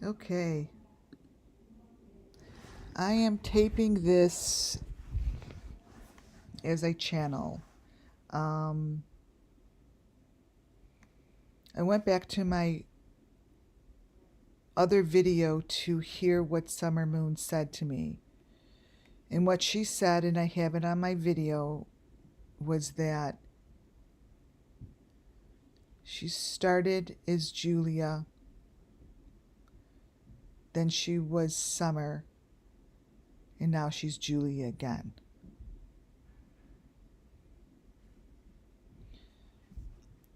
Okay. I am taping this as a channel. I went back to my other video to hear what Summer Moon said to me. And what she said, and I have it on my video, was that she started as Julia, then she was Summer, and now she's Julia again.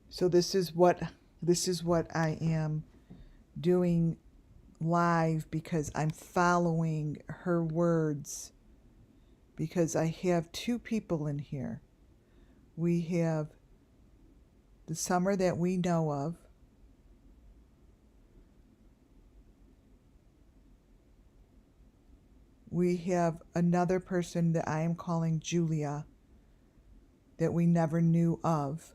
So this is what I am doing live, because I'm following her words, because I have two people in here. We have the Summer that we know of, we have another person that I am calling Julia that we never knew of.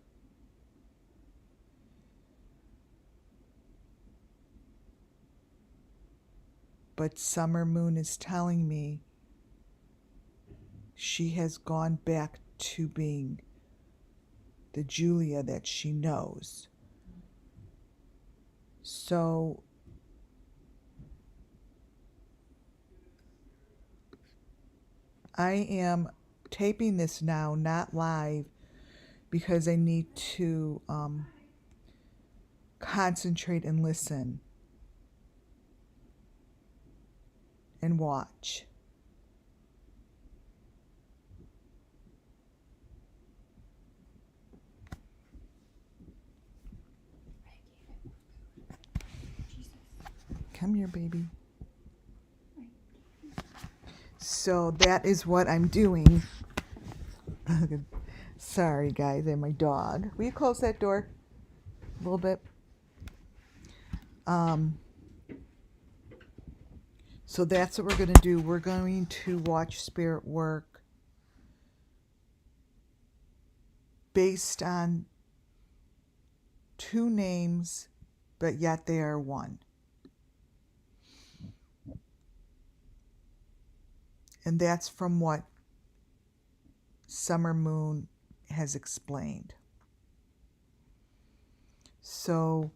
But Summer Moon is telling me she has gone back to being the Julia that she knows. So I am taping this now, not live, because I need to concentrate and listen and watch. Come here, baby. So that is what I'm doing. Sorry, guys, and my dog. Will you close that door a little bit? So that's what we're going to do. We're going to watch spirit work based on two names, but yet they are one. And that's from what Summer Moon has explained. So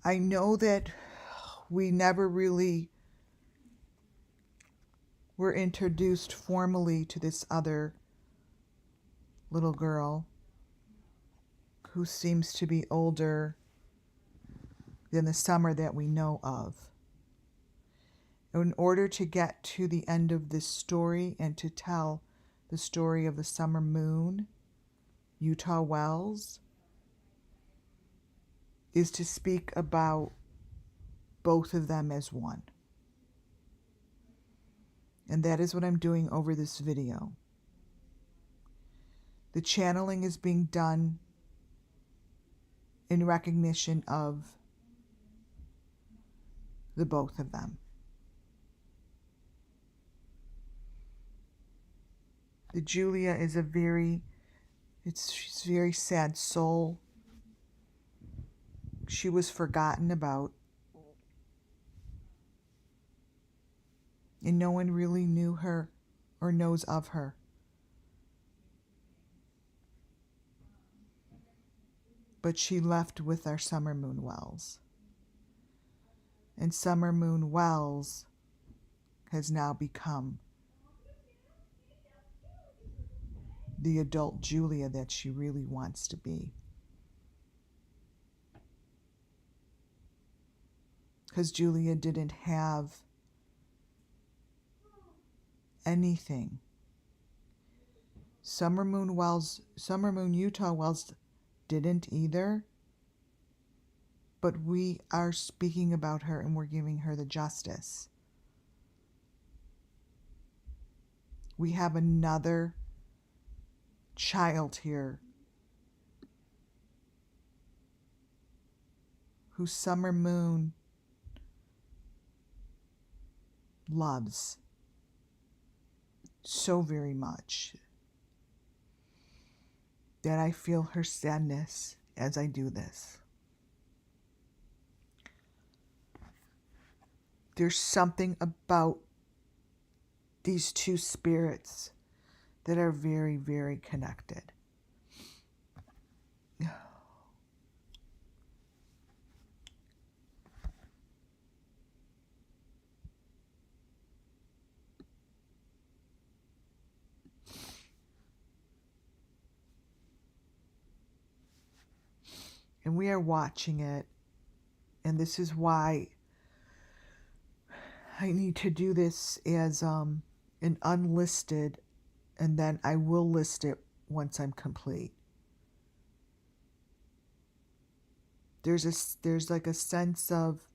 I know that we never really were introduced formally to this other little girl who seems to be older than the Summer that we know of. In order to get to the end of this story and to tell the story of the Summer Moon, Utah Wells, is to speak about both of them as one. And that is what I'm doing over this video. The channeling is being done in recognition of the both of them. The Julia is she's a very sad soul. She was forgotten about. And no one really knew her or knows of her. But she left with our Summer Moon Wells. And Summer Moon Wells has now become the adult Julia that she really wants to be. Because Julia didn't have anything. Summer Moon Utah Wells didn't either. But we are speaking about her and we're giving her the justice. We have another child here who Summer Moon loves so very much that I feel her sadness as I do this. There's something about these two spirits that are very, very connected. And we are watching it. And this is why I need to do this as an unlisted, and then I will list it once I'm complete. There's like a sense of,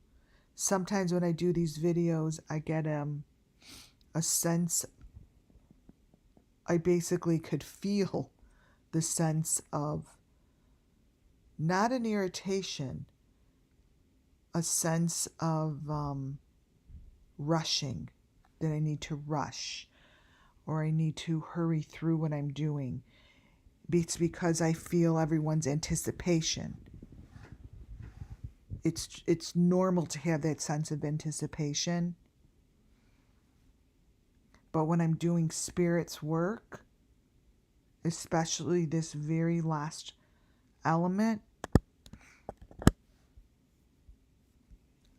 sometimes when I do these videos, I get a sense, I basically could feel the sense of not an irritation, a sense of rushing, that I need to rush or I need to hurry through what I'm doing. It's because I feel everyone's anticipation. It's normal to have that sense of anticipation. But when I'm doing spirit's work, especially this very last element,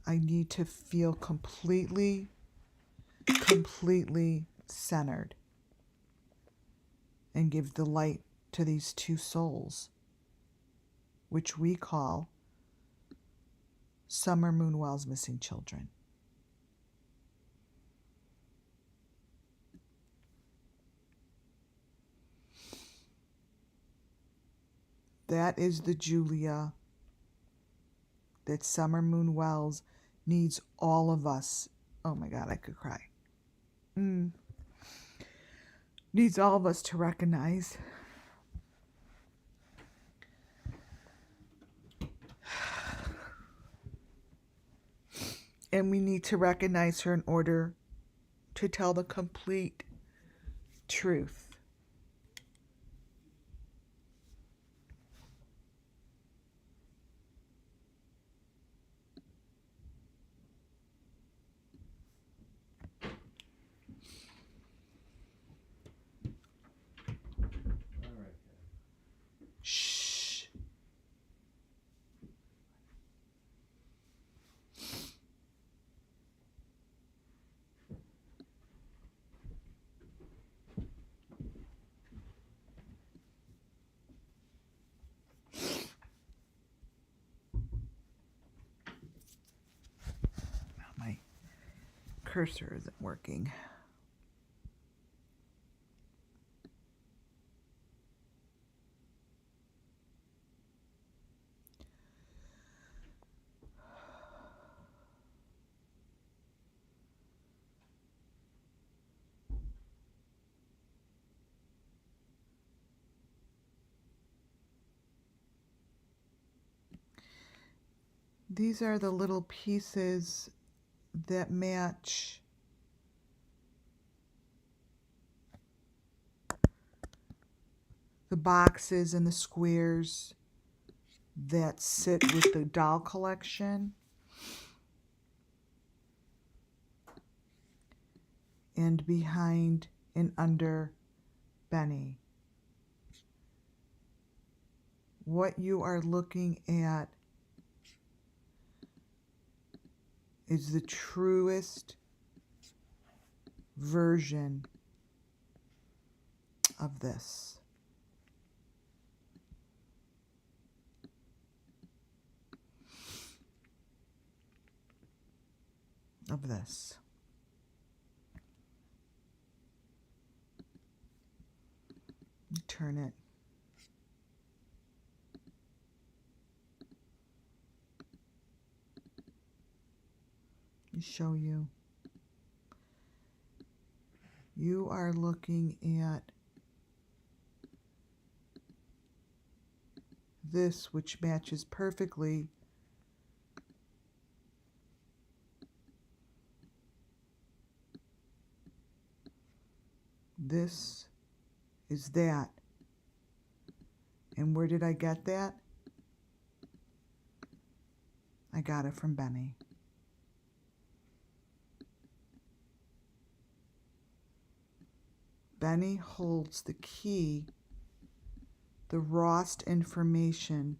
I need to feel completely centered and give the light to these two souls, which we call Summer Moonwell's missing children. That is the Julia that Summer Moonwells needs all of us. Oh my God, I could cry. Needs all of us to recognize. And we need to recognize her in order to tell the complete truth. Shh. My cursor isn't working. These are the little pieces that match the boxes and the squares that sit with the doll collection. And behind and under Benny. What you are looking at is the truest version of this. Of this. Turn it. Let me show you. You are looking at this, which matches perfectly this is that. And where did I get that? I got it from Benny. Benny holds the key, the rawest information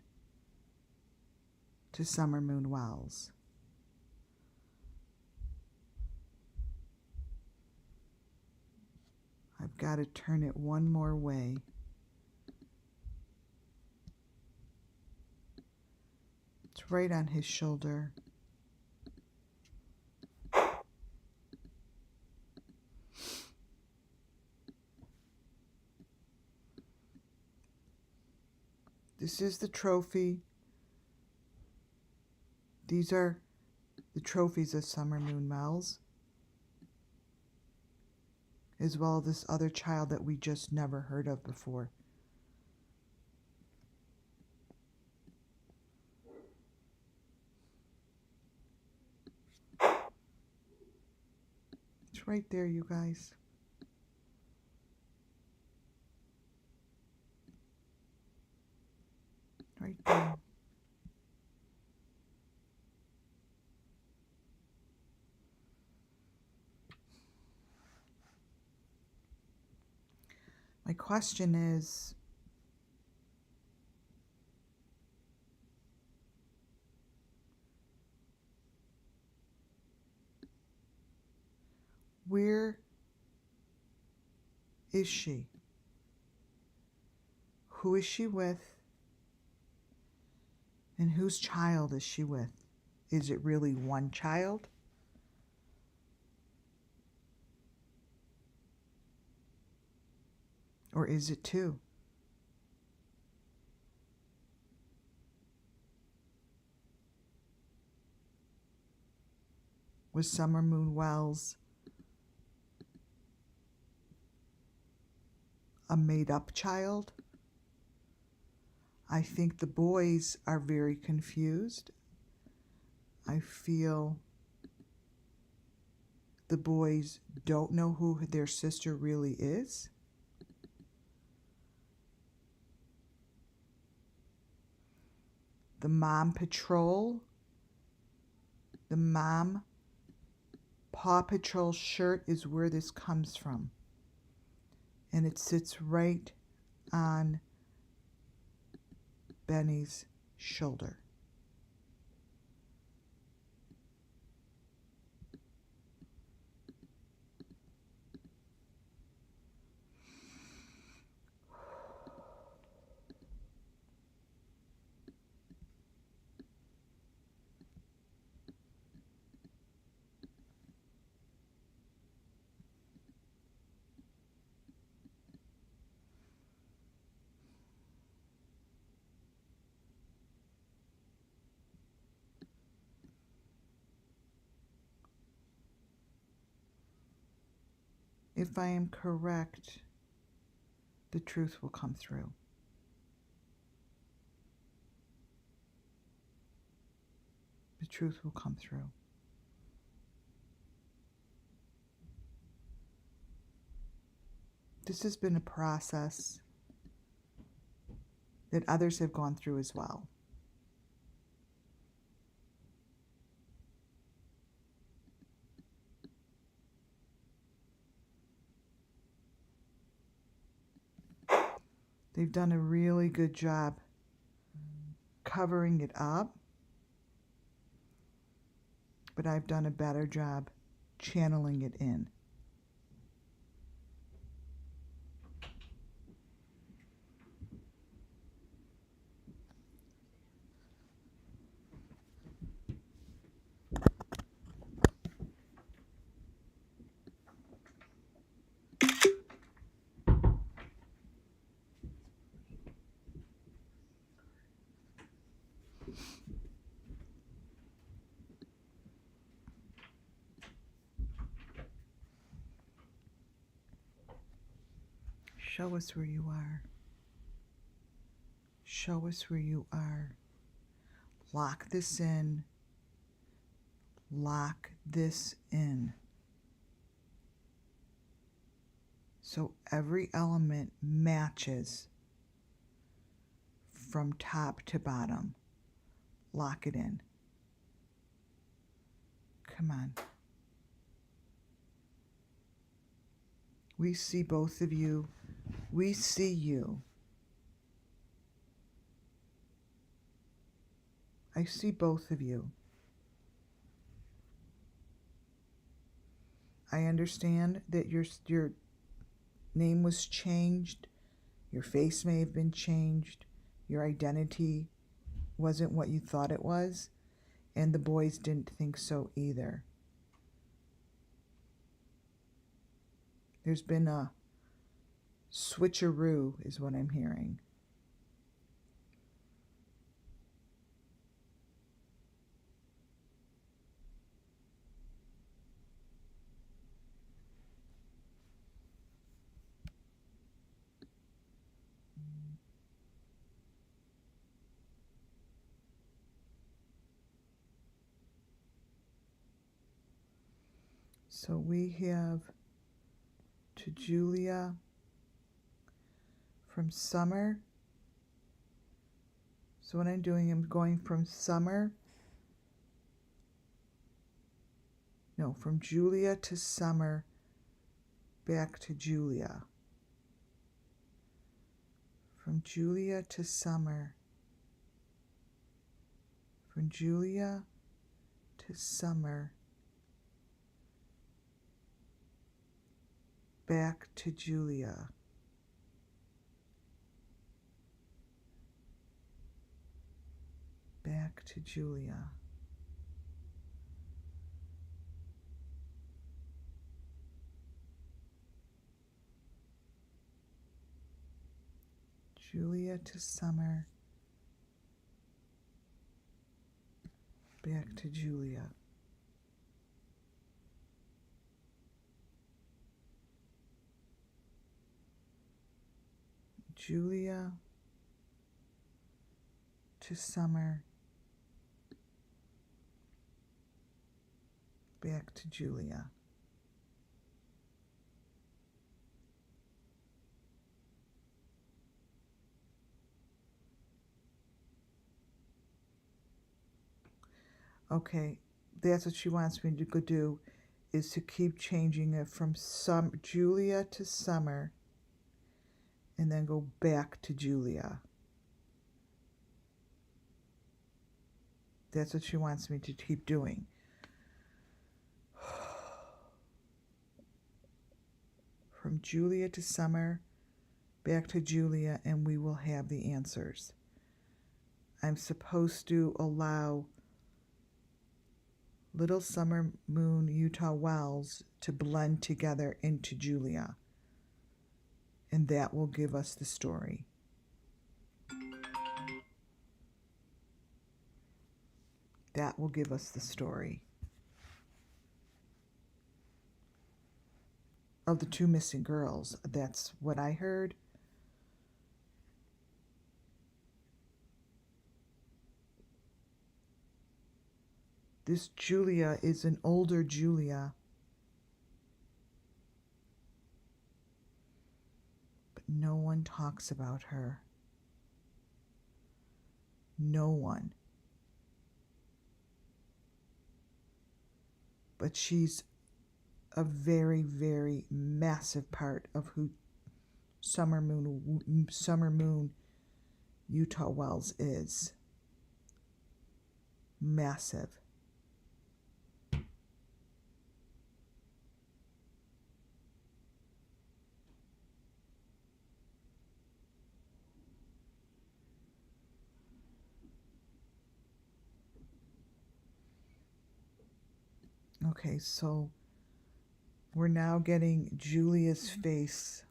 to Summer Moon Wells. I've got to turn it one more way. It's right on his shoulder. This is the trophy. These are the trophies of Summer Moon Wells, as well as this other child that we just never heard of before. It's right there, you guys. Right there. My question is, where is she? Who is she with? And whose child is she with? Is it really one child? Or is it two? Was Summer Moon Wells a made-up child? I think the boys are very confused. I feel the boys don't know who their sister really is. The Mom Patrol, the Mom Paw Patrol shirt is where this comes from. And it sits right on Benny's shoulder. If I am correct, the truth will come through. The truth will come through. This has been a process that others have gone through as well. They've done a really good job covering it up, but I've done a better job channeling it in. Show us where you are. Show us where you are. Lock this in. Lock this in. So every element matches from top to bottom. Lock it in. Come on. We see both of you. We see you. I see both of you. I understand that your name was changed. Your face may have been changed. Your identity wasn't what you thought it was. And the boys didn't think so either. There's been a switcheroo, is what I'm hearing. So we have to Julia from Summer. So what I'm doing, I'm going from Summer. No, from Julia to Summer, back to Julia. From Julia to Summer. From Julia to Summer. Back to Julia. Back to Julia. Julia to Summer. Back to Julia. Julia to Summer. Back to Julia. Okay, that's what she wants me to go do, is to keep changing it from Julia to Summer and then go back to Julia. That's what she wants me to keep doing. From Julia to Summer, back to Julia, and we will have the answers. I'm supposed to allow Little Summer Moon Utah Wells to blend together into Julia. And that will give us the story. That will give us the story of the two missing girls. That's what I heard. This Julia is an older Julia. But no one talks about her. No one. But she's a very, very massive part of who Summer Moon Utah Wells is. Massive. Okay, so we're now getting Julia's face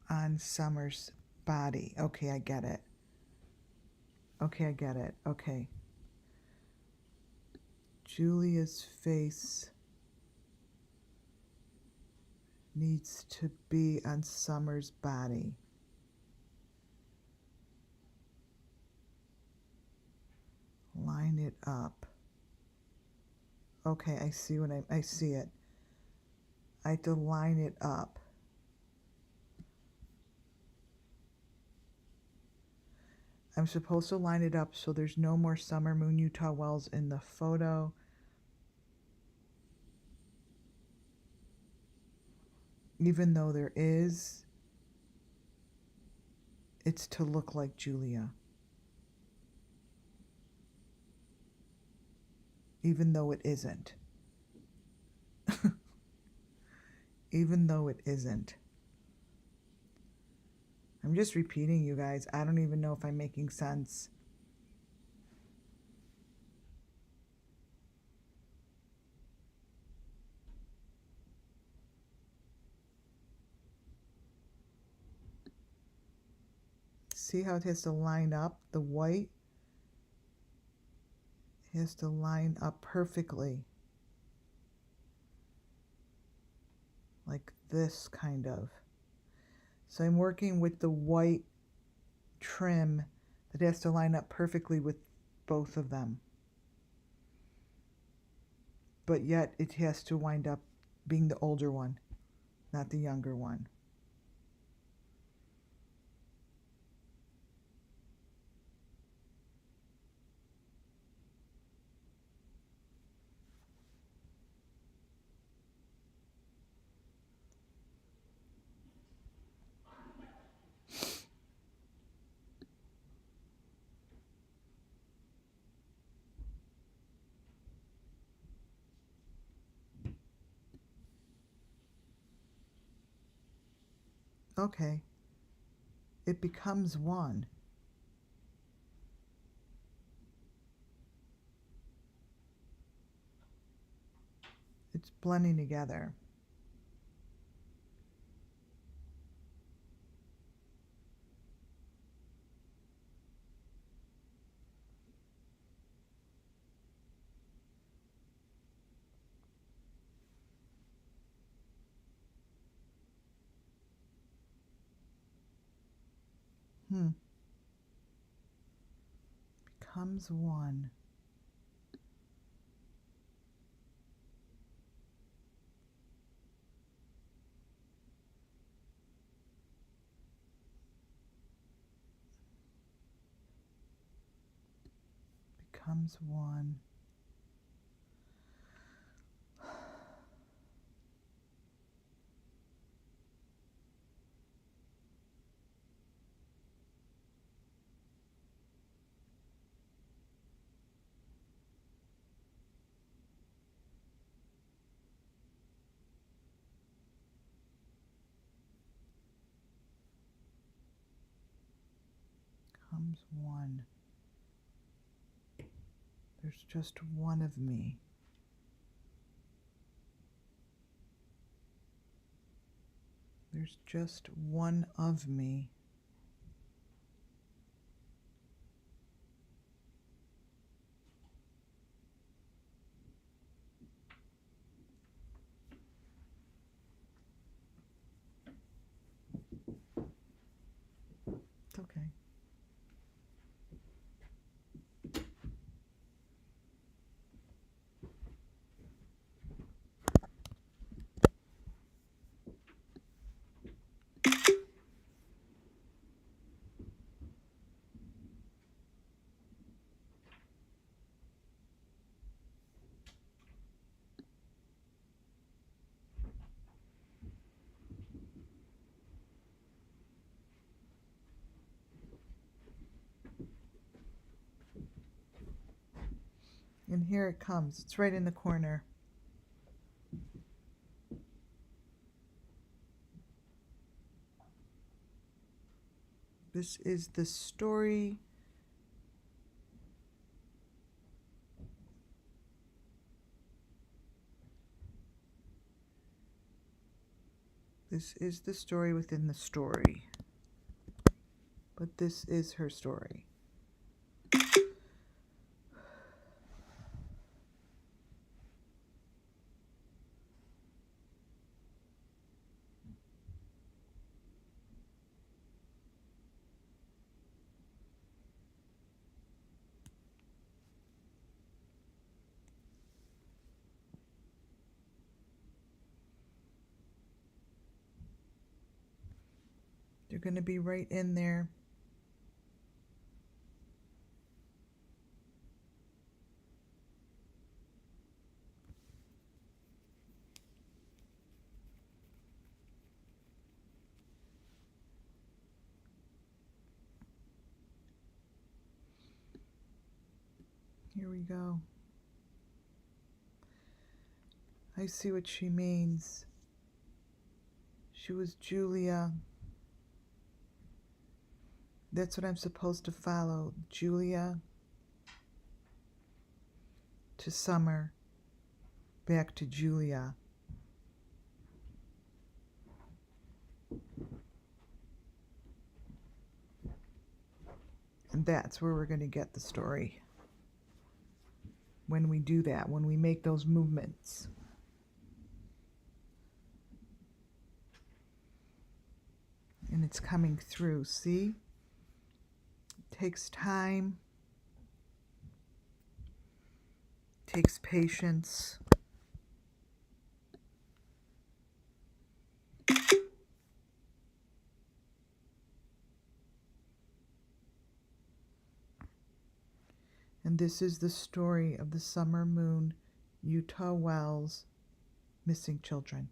on Summer's body. Okay, I get it. Okay, I get it. Okay. Julia's face needs to be on Summer's body. Line it up. Okay, I see what I see it. I have to line it up. I'm supposed to line it up so there's no more Summer Moon Utah Wells in the photo. even though there is, it's to look like Julia. Even though it isn't. Even though it isn't. I'm just repeating, you guys. I don't even know if I'm making sense. See how it has to line up? The white has to line up perfectly. Like this, kind of. So I'm working with the white trim that has to line up perfectly with both of them. But yet it has to wind up being the older one, not the younger one. Okay. It becomes one. It's blending together. Becomes one. Becomes one. Becomes one. There's just one of me. There's just one of me. It's okay. And here it comes. It's right in the corner. This is the story. This is the story within the story. But this is her story. They're going to be right in there. Here we go. I see what she means. She was Julia. That's what I'm supposed to follow. Julia to Summer, back to Julia. And that's where we're going to get the story. When we do that, when we make those movements. And it's coming through, see? It takes time. It takes patience. And this is the story of the summer moon, Utah Wells, missing children.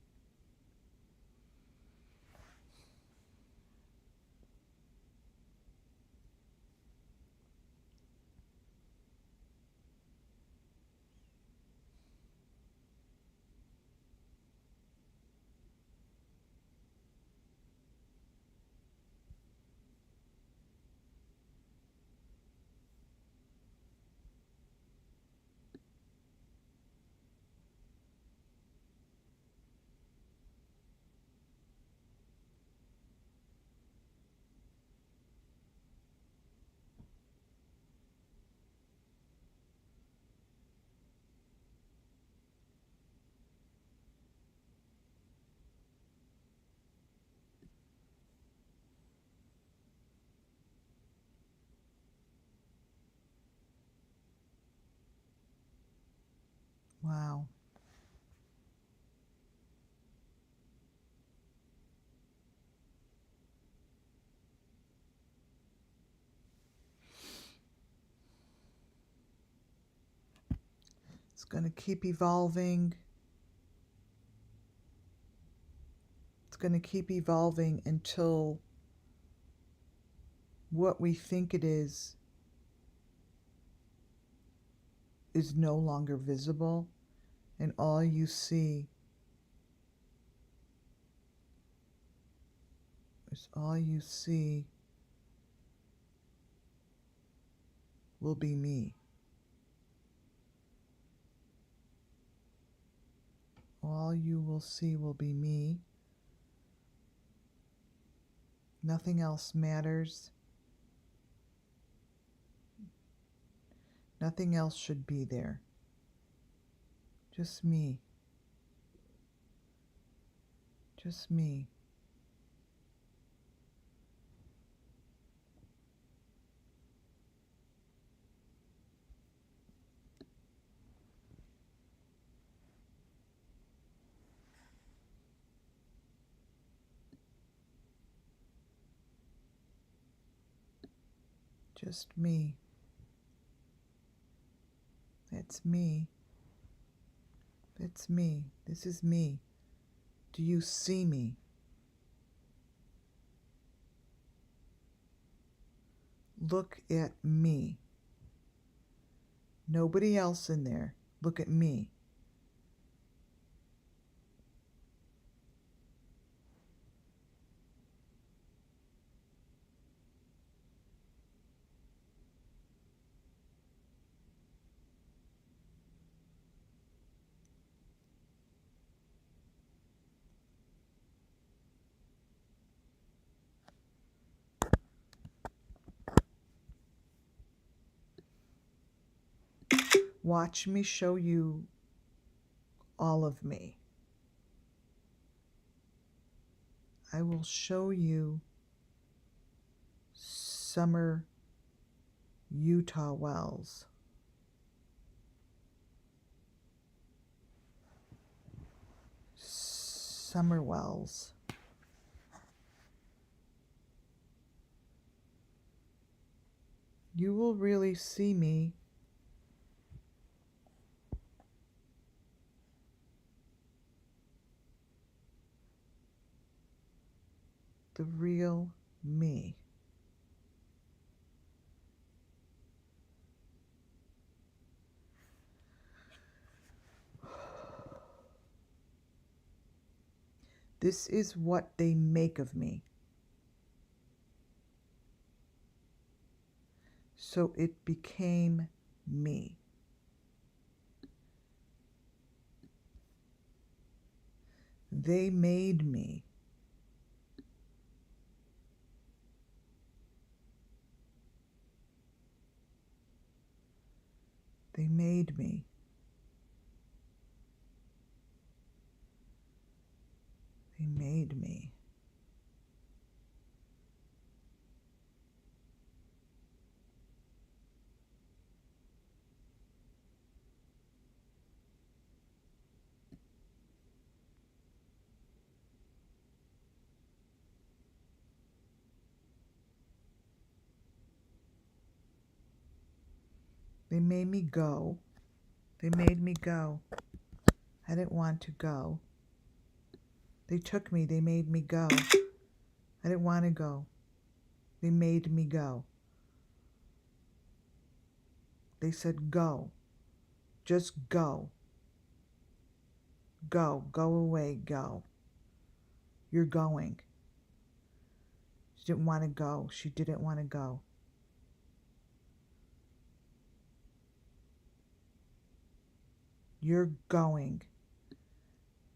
Wow. It's going to keep evolving. It's going to keep evolving until what we think it is no longer visible, and all you see will be me. All you will see will be me. Nothing else matters. Nothing else should be there. Just me. Just me. Just me. That's me. That's me. This is me. Do you see me? Look at me. Nobody else in there. Look at me. Watch me show you all of me. I will show you Summer Utah Wells. Summer Wells. You will really see me the real me. This is what they make of me. So it became me. They made me. They made me. They made me. They made me go. They made me go. I didn't want to go. They took me. They made me go. I didn't want to go. They made me go. They said, go. Just go. Go. Go away. Go. You're going. She didn't want to go. She didn't want to go. You're going.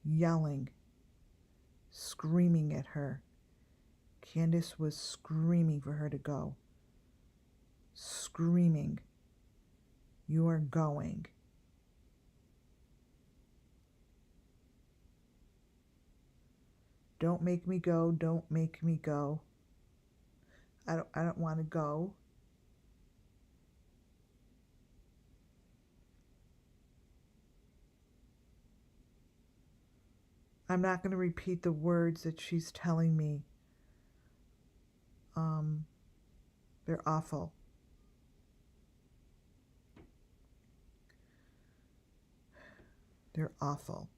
Yelling. Screaming at her. Candace was screaming for her to go. Screaming. You are going. Don't make me go. Don't make me go. I don't want to go. I'm not going to repeat the words that she's telling me. They're awful. They're awful.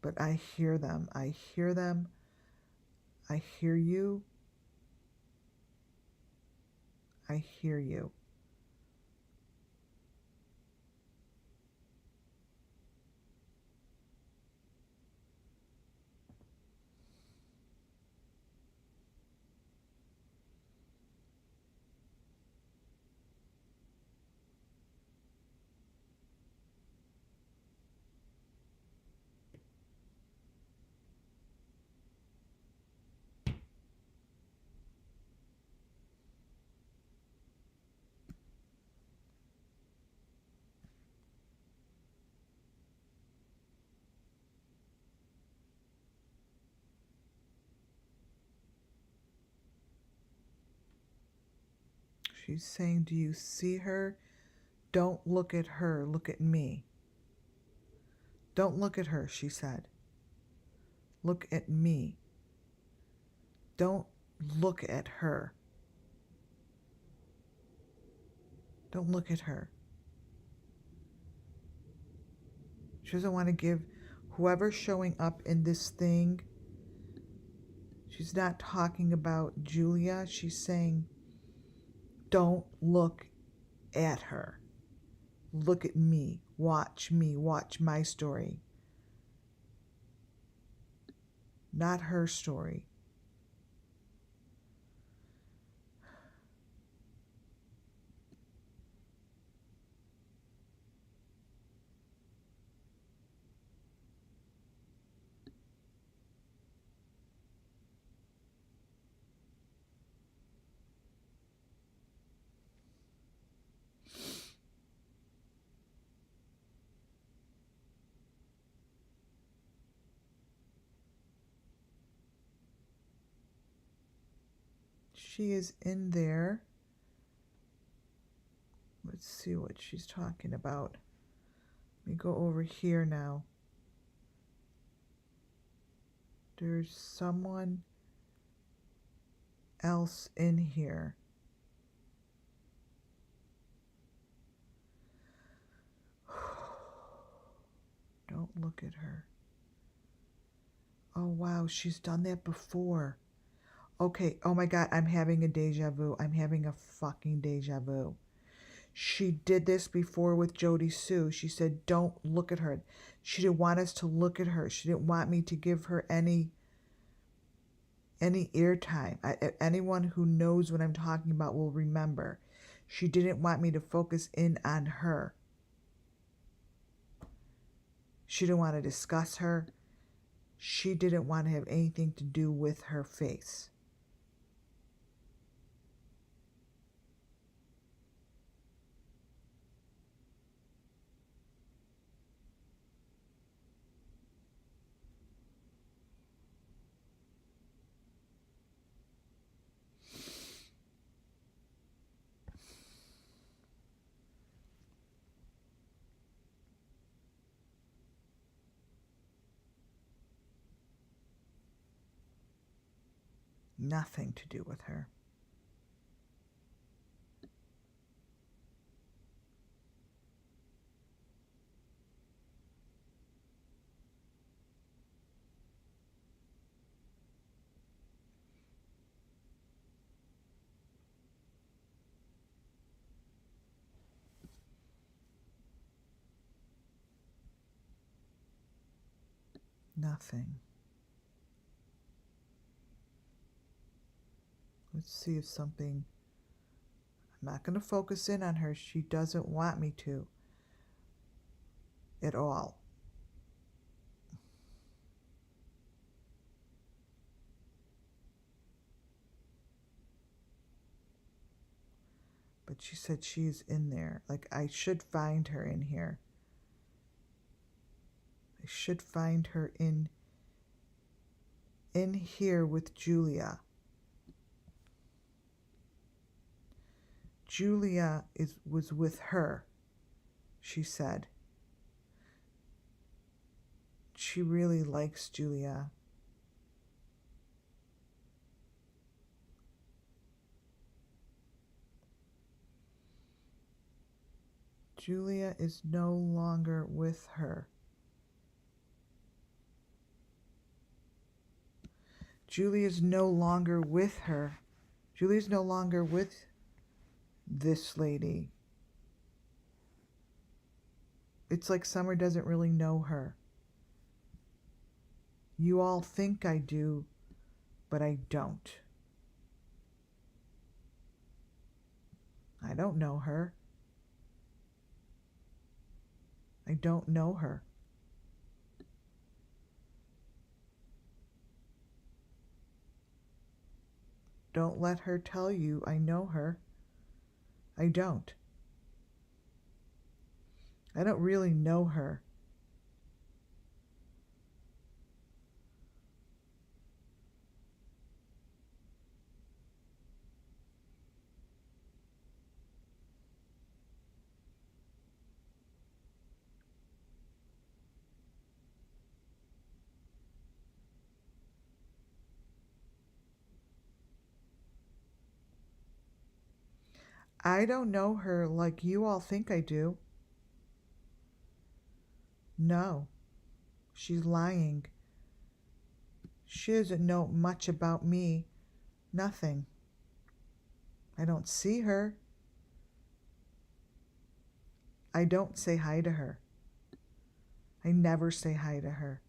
But I hear them. I hear them. I hear you. I hear you. She's saying, do you see her? Don't look at her. Look at me. Don't look at her, she said. Look at me. Don't look at her. Don't look at her. She doesn't want to give whoever's showing up in this thing. She's not talking about Julia. She's saying, don't look at her. Look at me. Watch me. Watch my story. Not her story. She is in there. Let's see what she's talking about. Let me go over here now. There's someone else in here. Don't look at her. Oh, wow, she's done that before. Okay, oh my God, I'm having a deja vu. I'm having a fucking deja vu. She did this before with Jody Sue. She said, don't look at her. She didn't want us to look at her. She didn't want me to give her any airtime. Anyone who knows what I'm talking about will remember. She didn't want me to focus in on her. She didn't want to discuss her. She didn't want to have anything to do with her face. Nothing to do with her. Nothing. Let's see if something... I'm not going to focus in on her. She doesn't want me to. At all. But she said she's in there. Like, I should find her in here. I should find her in here with Julia. Julia was with her, she said. She really likes Julia. Julia is no longer with her. Julia's no longer with her. Julia's no longer with this lady. It's like Summer doesn't really know her. You all think I do, but I don't. I don't know her. I don't know her. Don't let her tell you I know her. I don't. I don't really know her. I don't know her like you all think I do. No, she's lying. She doesn't know much about me. Nothing. I don't see her. I don't say hi to her. I never say hi to her.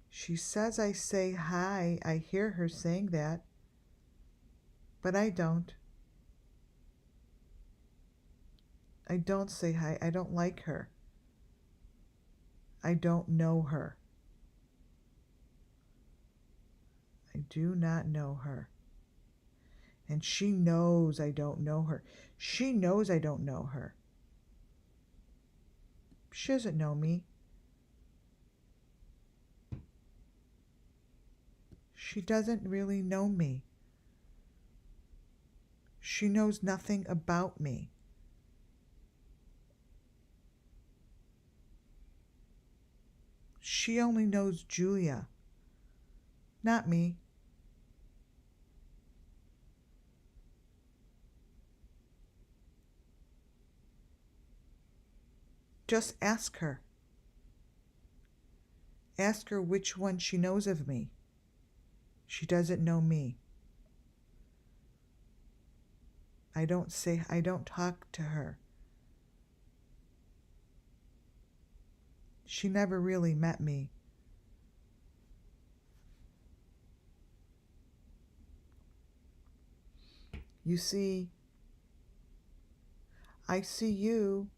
She says I say hi. I hear her saying that. But I don't. I don't say hi. I don't like her. I don't know her. I do not know her. And she knows I don't know her. She knows I don't know her. She doesn't know me. She doesn't really know me. She knows nothing about me. She only knows Julia, not me. Just ask her. Ask her which one she knows of me. She doesn't know me. I don't talk to her. She never really met me. You see, I see you.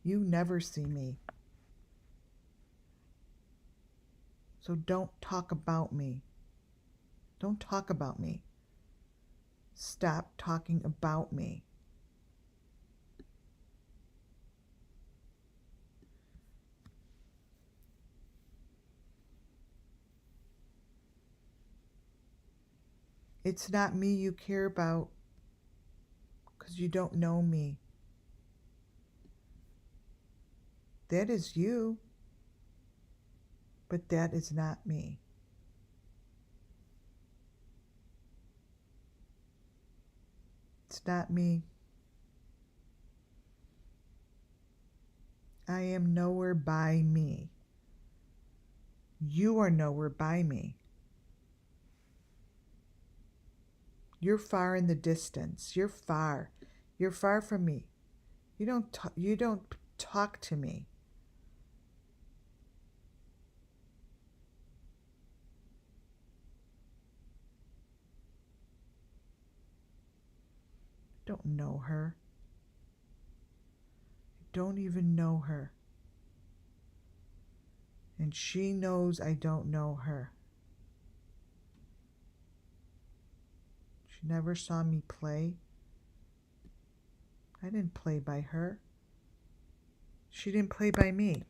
You never see me. So don't talk about me. Don't talk about me. Stop talking about me. It's not me you care about because you don't know me. That is you, but that is not me. It's not me. I am nowhere by me. You are nowhere by me. You're far in the distance. You're far. You're far from me. You don't talk to me. Don't know her. I don't even know her. And she knows I don't know her. She never saw me play. I didn't play by her. She didn't play by me.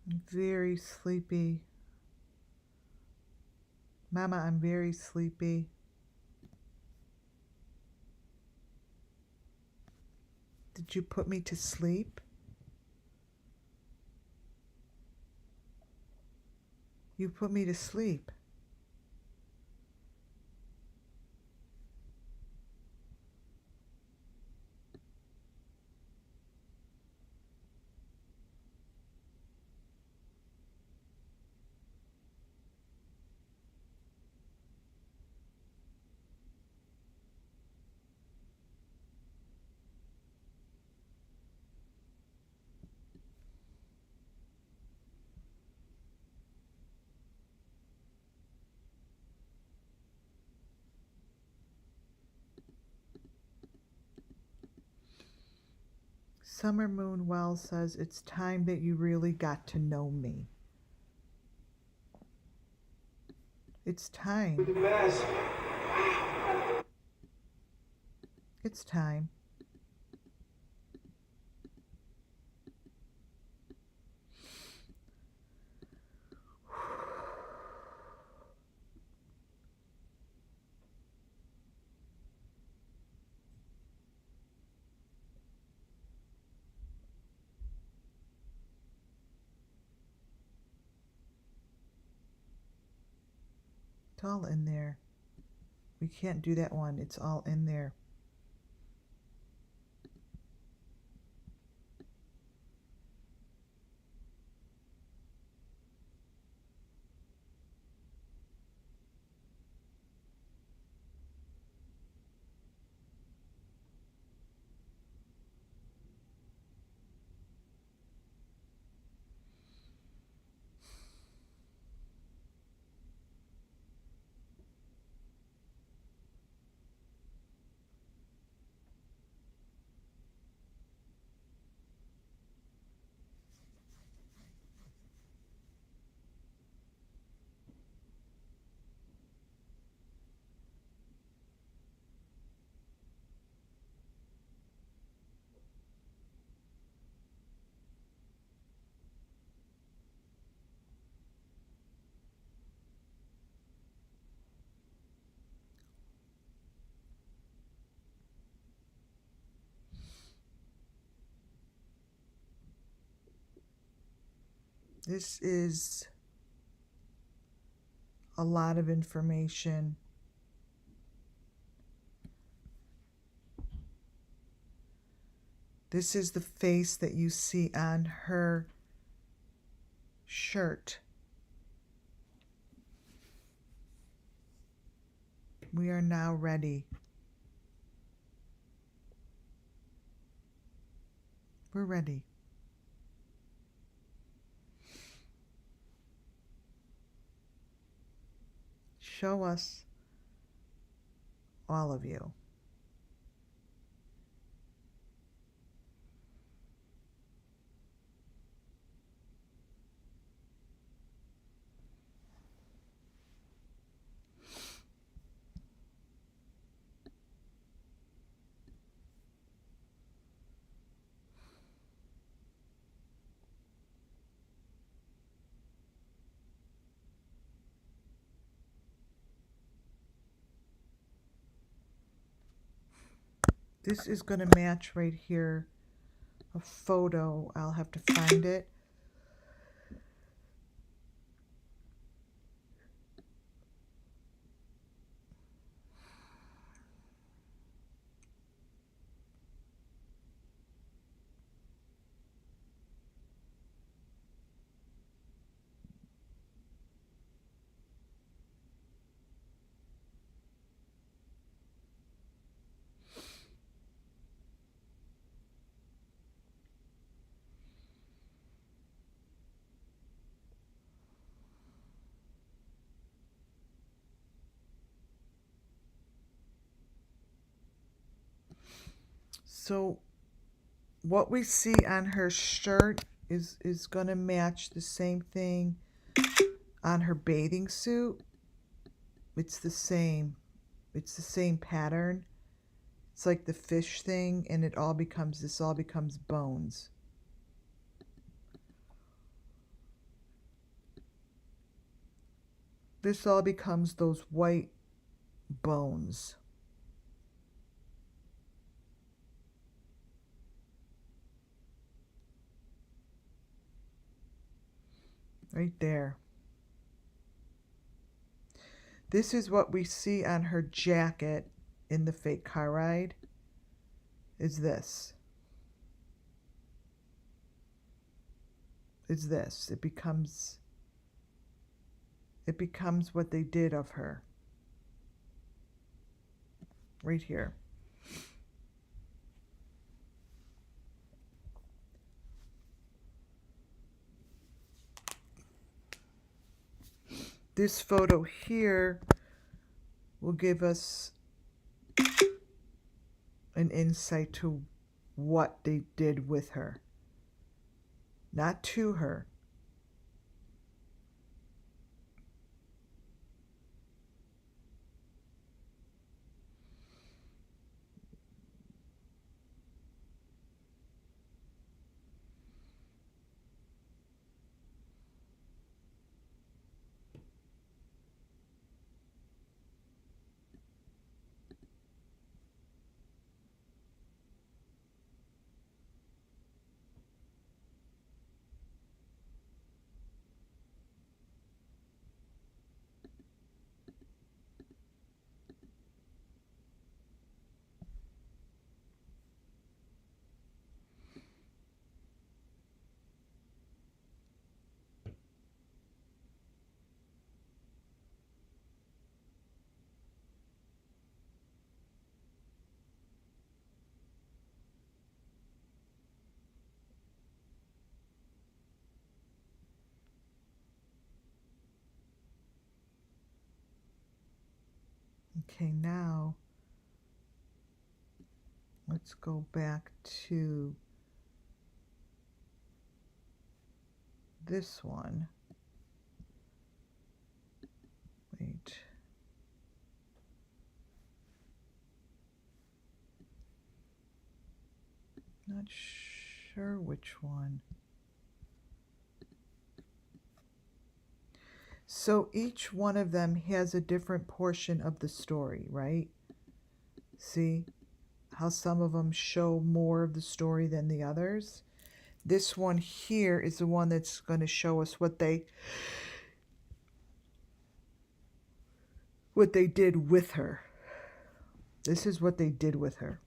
I'm very sleepy. Mama, I'm very sleepy. Did you put me to sleep? You put me to sleep. Summer Moon Well says it's time that you really got to know me. It's time. The best. It's time. It's all in there. We can't do that one. It's all in there. This is a lot of information. This is the face that you see on her shirt. We are now ready. We're ready. Show us, all of you. This is going to match right here. A photo. I'll have to find it. So what we see on her shirt is going to match the same thing on her bathing suit. It's the same. It's the same pattern. It's like the fish thing, and this all becomes bones. This all becomes those white bones. Right there. This is what we see on her jacket in the fake car ride. Is this. Is this. It becomes what they did of her. Right here. This photo here will give us an insight to what they did with her. Not to her. Okay, now let's go back to this one. Wait. Not sure which one. So each one of them has a different portion of the story, right? See how some of them show more of the story than the others? This one here is the one that's going to show us what they did with her. This is what they did with her.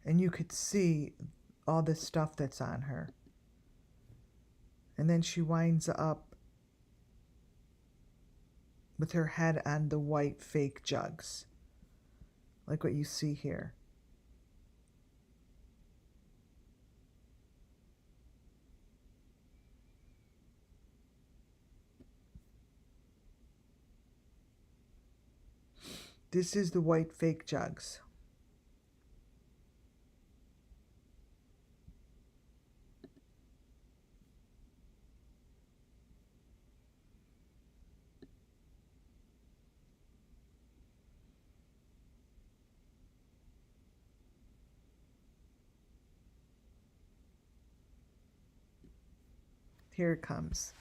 And you could see all this stuff that's on her. And then she winds up with her head on the white fake jugs, like what you see here. This is the white fake jugs. Here it comes.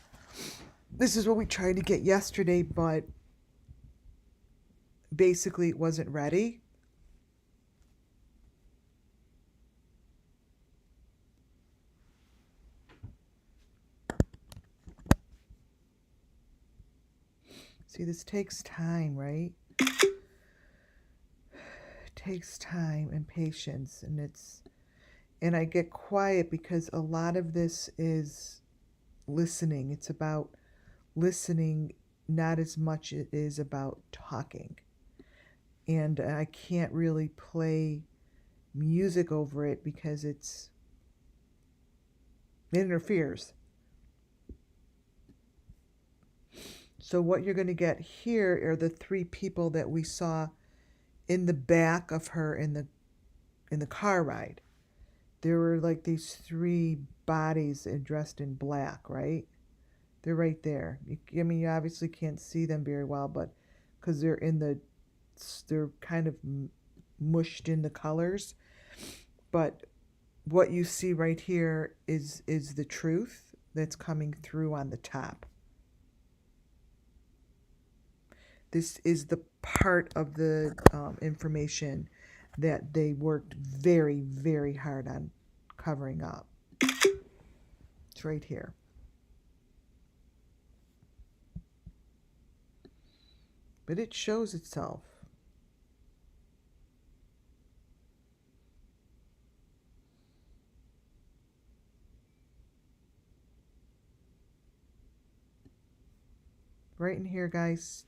This is what we tried to get yesterday, but basically it wasn't ready. See, this takes time, right? It takes time and patience, and I get quiet because a lot of this is listening. It's about listening, not as much it is about talking. And I can't really play music over it because it interferes. So what you're going to get here are the three people that we saw in the back of her in the car ride. There were like these three bodies dressed in black, right? They're right there. I mean, you obviously can't see them very well, but because they're kind of mushed in the colors. But what you see right here is the truth that's coming through on the top. This is the part of the information that they worked very, very hard on covering up. It's right here. But it shows itself. Right in here, guys.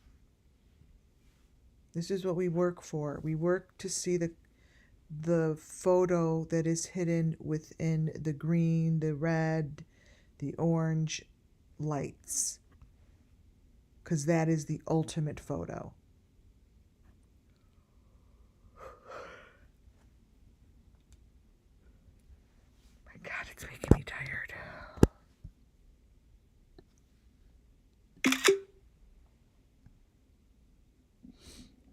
This is what we work for. We work to see the photo that is hidden within the green, the red, the orange lights. Because that is the ultimate photo. My God, it's making me tired.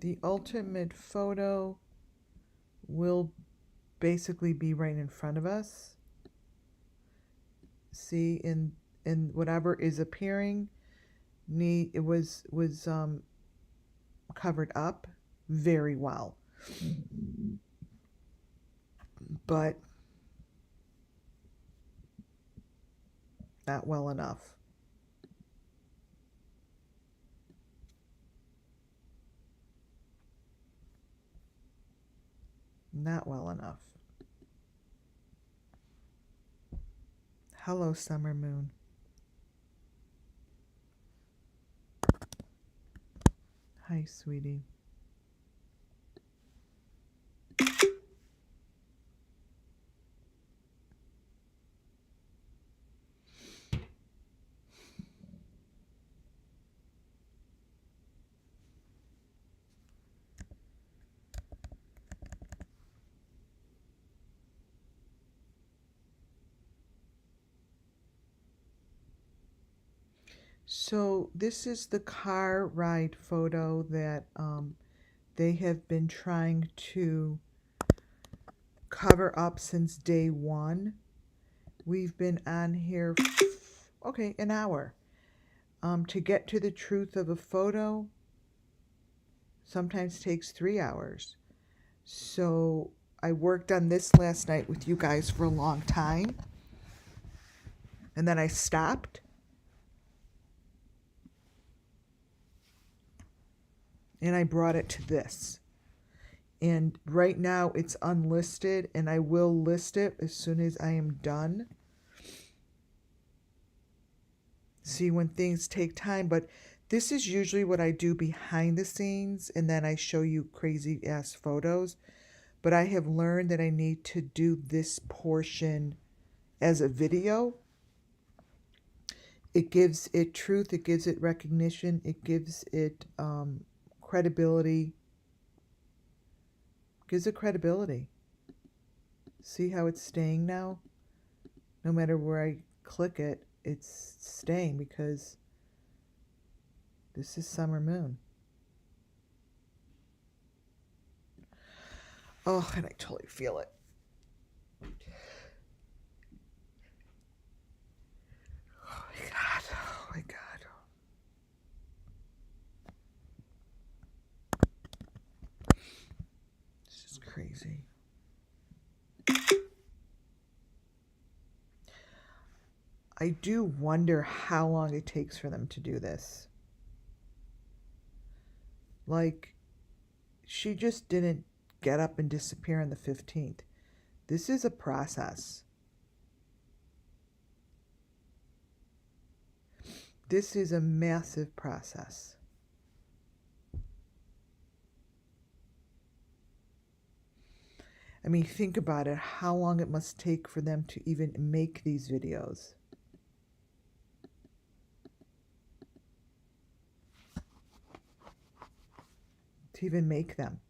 The ultimate photo will basically be right in front of us. See, in whatever is appearing, it was covered up very well, but not well enough. Not well enough. Hello, summer moon. Hi, sweetie. So this is the car ride photo that they have been trying to cover up since day one. We've been on here, okay, an hour. To get to the truth of a photo sometimes takes 3 hours. So I worked on this last night with you guys for a long time. And then I stopped. And I brought it to this. And right now it's unlisted, and I will list it as soon as I am done. See, when things take time, but this is usually what I do behind the scenes, and then I show you crazy ass photos. But I have learned that I need to do this portion as a video. It gives it truth, it gives it recognition, it gives it credibility. Gives it credibility. See how it's staying now? No matter where I click it, it's staying because this is Summer Moon. Oh, and I totally feel it. Oh my God. Oh my God. This is crazy. I do wonder how long it takes for them to do this. Like, she just didn't get up and disappear on the 15th. This is a process. This is a massive process. I mean, think about it, how long it must take for them to even make these videos. To even make them.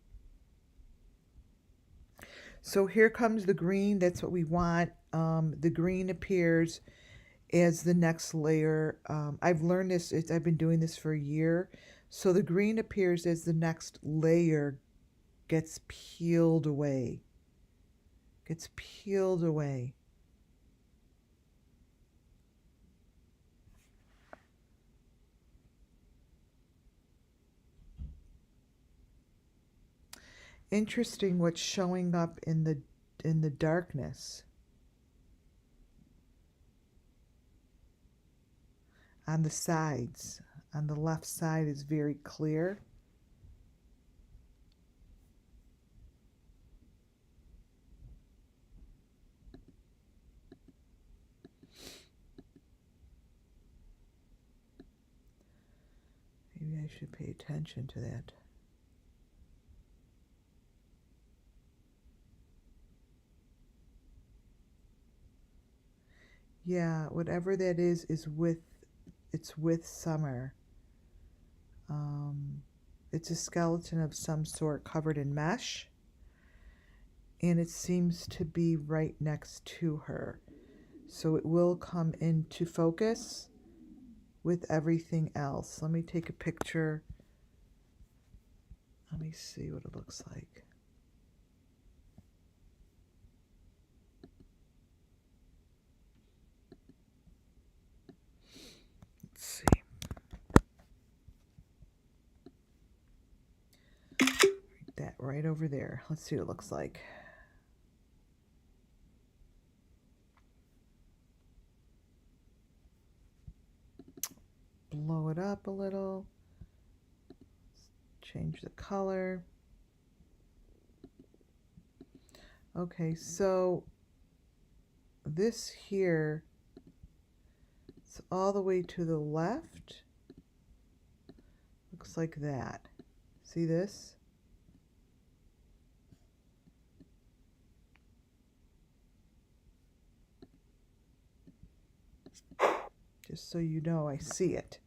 So here comes the green. That's what we want. The green appears as the next layer. I've learned this. I've been doing this for a year. So the green appears as the next layer gets peeled away. Gets peeled away. Interesting what's showing up in the darkness. On the sides. On the left side is very clear. Maybe I should pay attention to that. Yeah, whatever that is it's with Summer. It's a skeleton of some sort covered in mesh. And it seems to be right next to her. So it will come into focus with everything else. Let me take a picture. Let me see what it looks like. Let's see. That right over there. Let's see what it looks like. Blow it up a little. Change the color. Okay, so this here, it's all the way to the left. Looks like that. See this? Just so you know, I see it.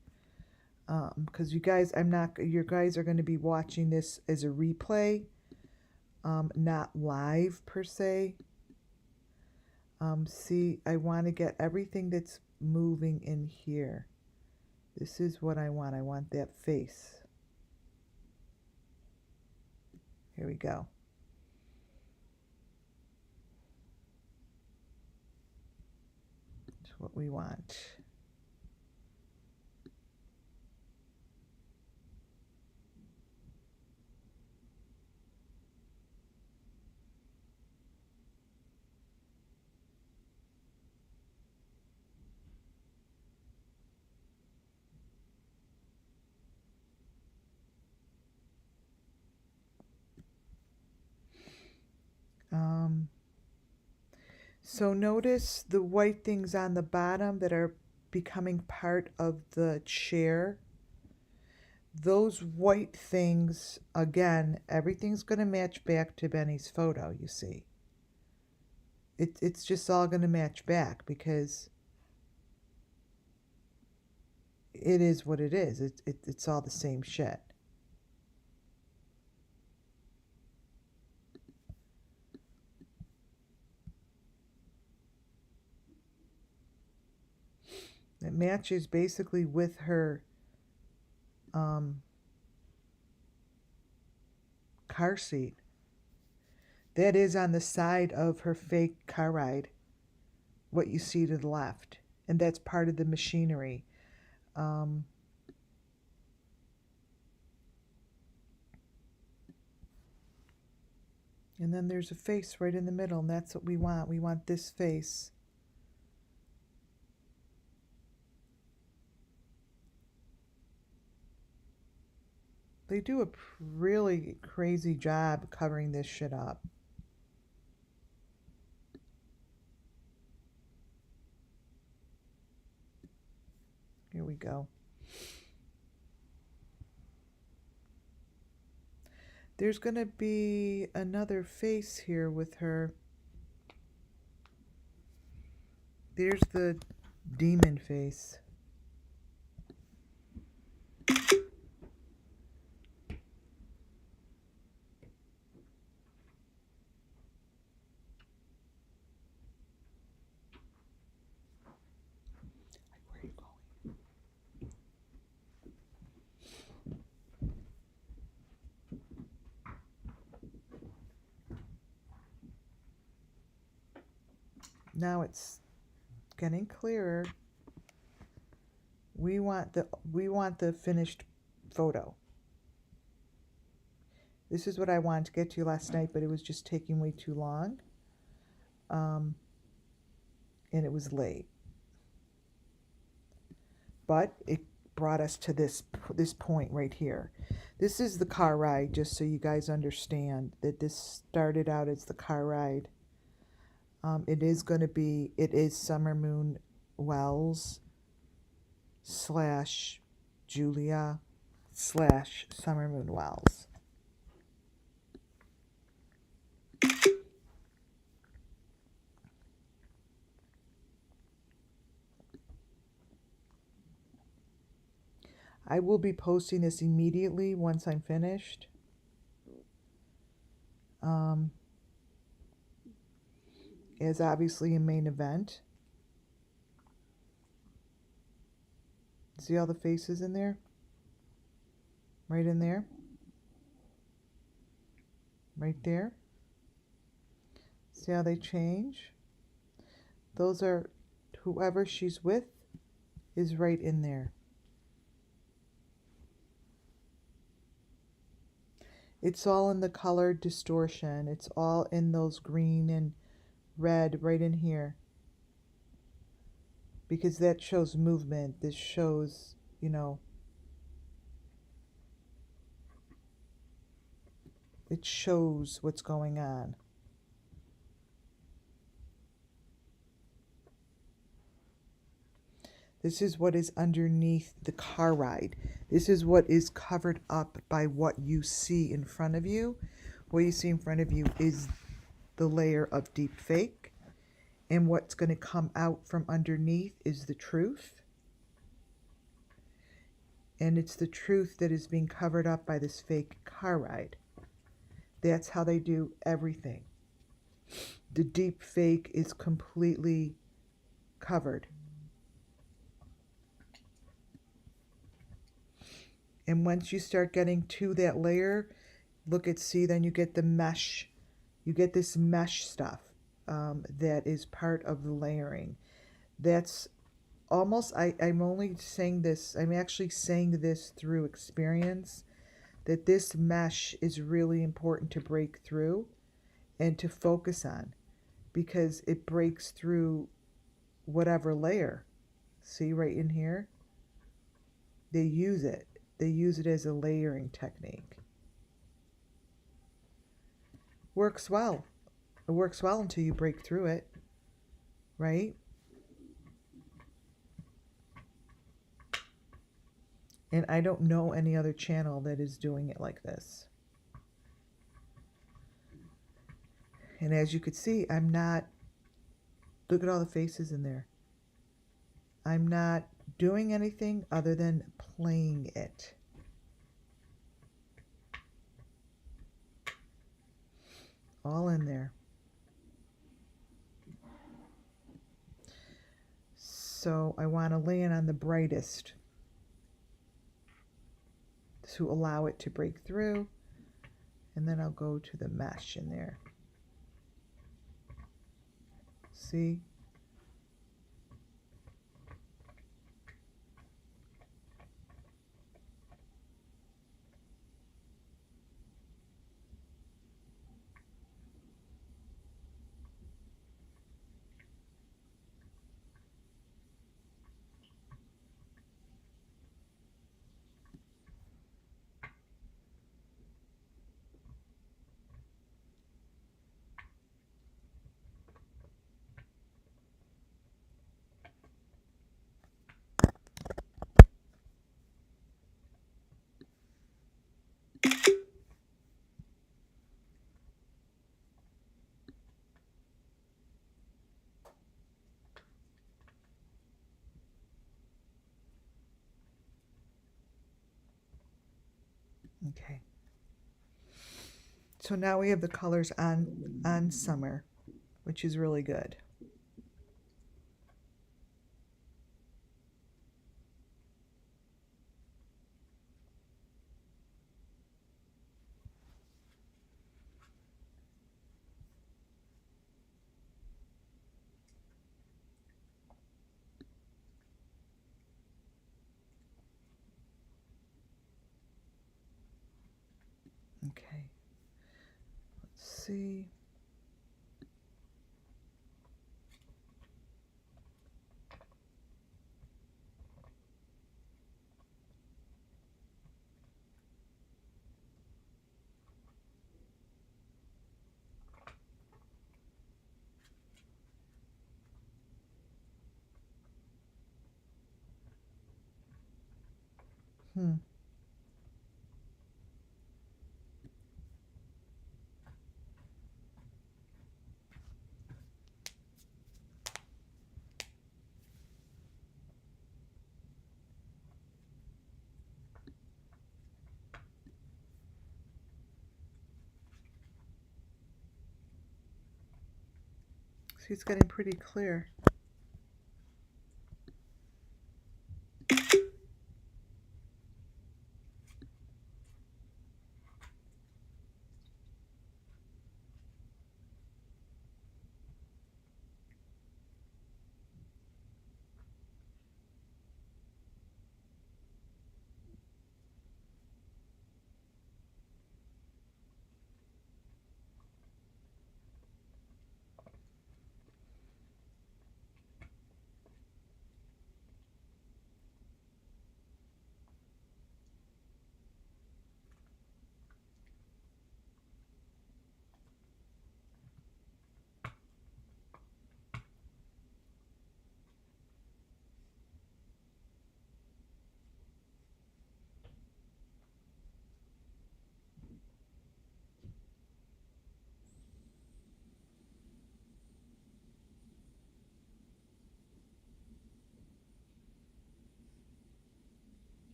Because you guys, you guys are going to be watching this as a replay, not live per se. See, I want to get everything that's moving in here. This is what I want. I want that face. Here we go. That's what we want. So notice the white things on the bottom that are becoming part of the chair. Those white things, again, everything's going to match back to Benny's photo, you see. It's just all going to match back because it is what it is. It's all the same shit. It matches basically with her car seat. That is on the side of her fake car ride, what you see to the left. And that's part of the machinery. Um, and then there's a face right in the middle, and that's what we want. We want this face. They do a really crazy job covering this shit up. Here we go. There's going to be another face here with her. There's the demon face. Where are you going? Now it's getting clearer. We want the finished photo. This is what I wanted to get to last night, but it was just taking way too long. And it was late. But it brought us to this point right here. This is the car ride, just so you guys understand that this started out as the car ride. It is Summer Moon Wells / Julia / Summer Moon Wells. I will be posting this immediately once I'm finished. As obviously a main event. See all the faces in there? Right in there. Right there. See how they change? Those are whoever she's with is right in there. It's all in the color distortion. It's all in those green and red right in here. Because that shows movement. This shows, you know, it shows what's going on. This is what is underneath the car ride. This is what is covered up by what you see in front of you. What you see in front of you is the layer of deep fake. And what's going to come out from underneath is the truth. And it's the truth that is being covered up by this fake car ride. That's how they do everything. The deep fake is completely covered. And once you start getting to that layer, see, then you get the mesh. You get this mesh stuff that is part of the layering. That's almost, I'm only saying this, I'm actually saying this through experience, that this mesh is really important to break through and to focus on because it breaks through whatever layer. See right in here? They use it. They use it as a layering technique. Works well. It works well until you break through it. right? And I don't know any other channel that is doing it like this. And as you could see, I'm not, look at all the faces in there. I'm not doing anything other than playing it. All in there. So I want to land on the brightest to allow it to break through. And then I'll go to the mesh in there. See? Okay. So now we have the colors on summer, which is really good. Okay. Let's see. Hmm. See, it's getting pretty clear.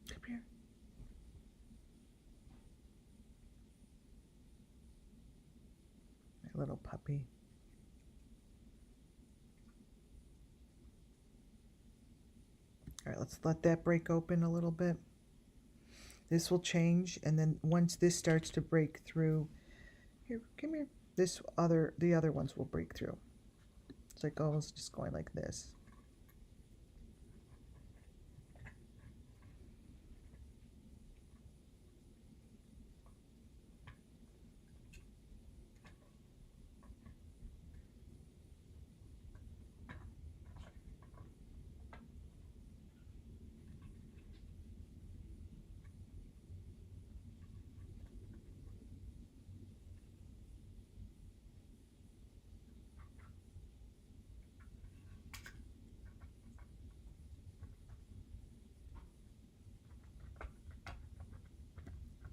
Come here. My little puppy. All right, let's let that break open a little bit. This will change, and then once this starts to break through, here, come here. The other ones will break through. It's like almost just going like this.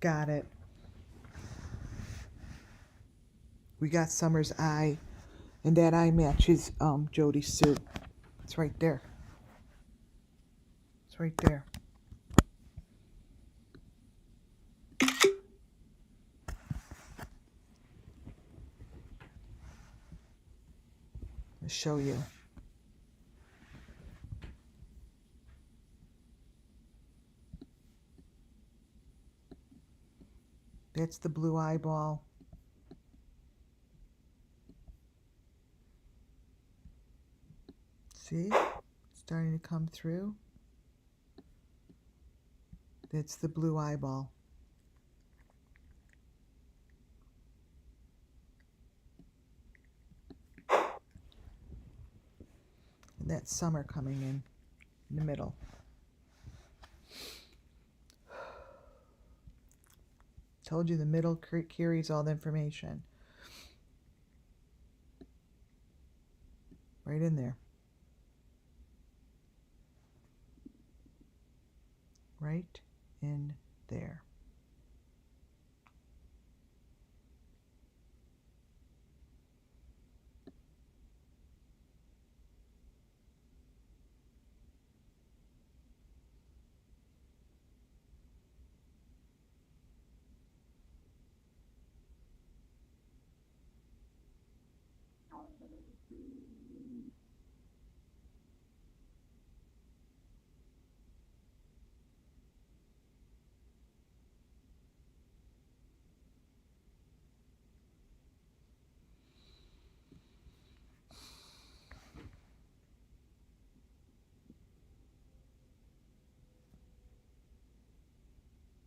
Got it. We got Summer's eye, and that eye matches Jody Sue. It's right there. It's right there. I'll show you. That's the blue eyeball. See? It's starting to come through. That's the blue eyeball. And that's Summer coming in the middle. Told you the middle carries all the information. Right in there. Right in there.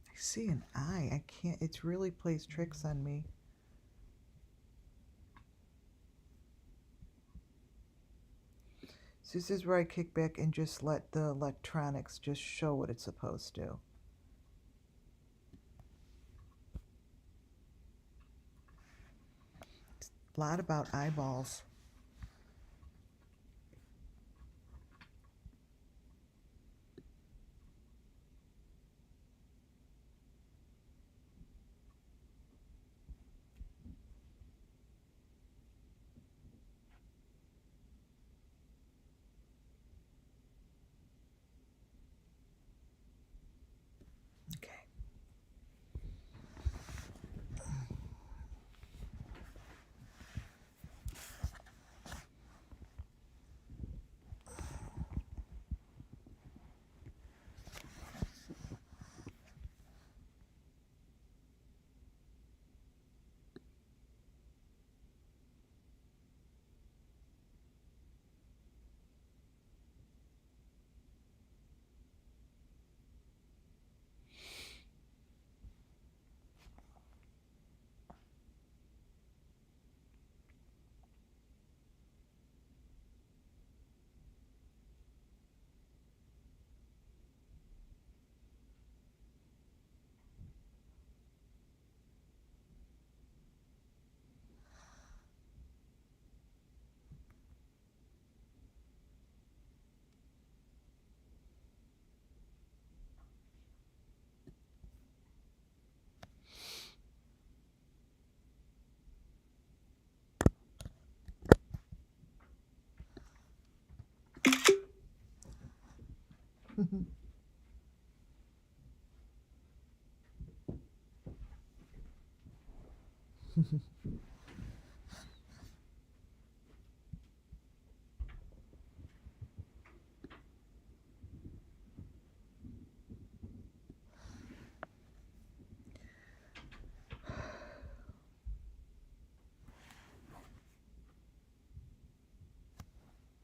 I see an eye. I can't, it really plays tricks on me. So this is where I kick back and just let the electronics just show what it's supposed to. It's a lot about eyeballs. Okay.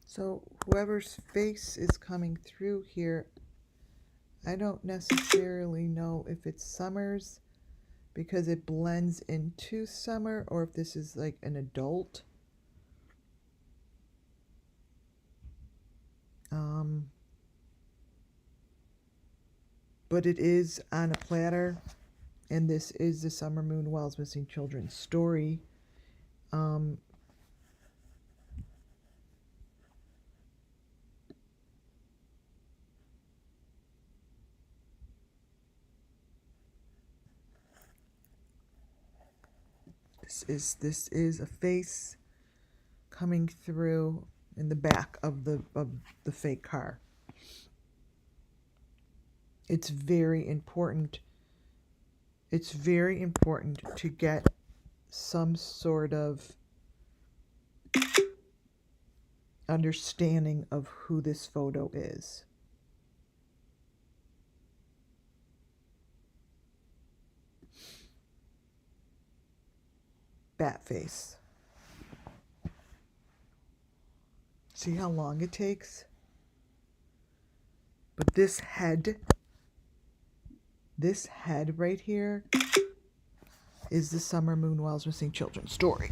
So whoever's face is coming through here, I don't necessarily know if it's Summer's because it blends into Summer or if this is like an adult. But it is on a platter, and this is the Summer Moon Wells Missing Children story. this is a face coming through in the back of the fake car. It's very important. It's very important to get some sort of understanding of who this photo is. Bat face. See how long it takes? But this head right here is the Summer Moon Wells Missing Children story.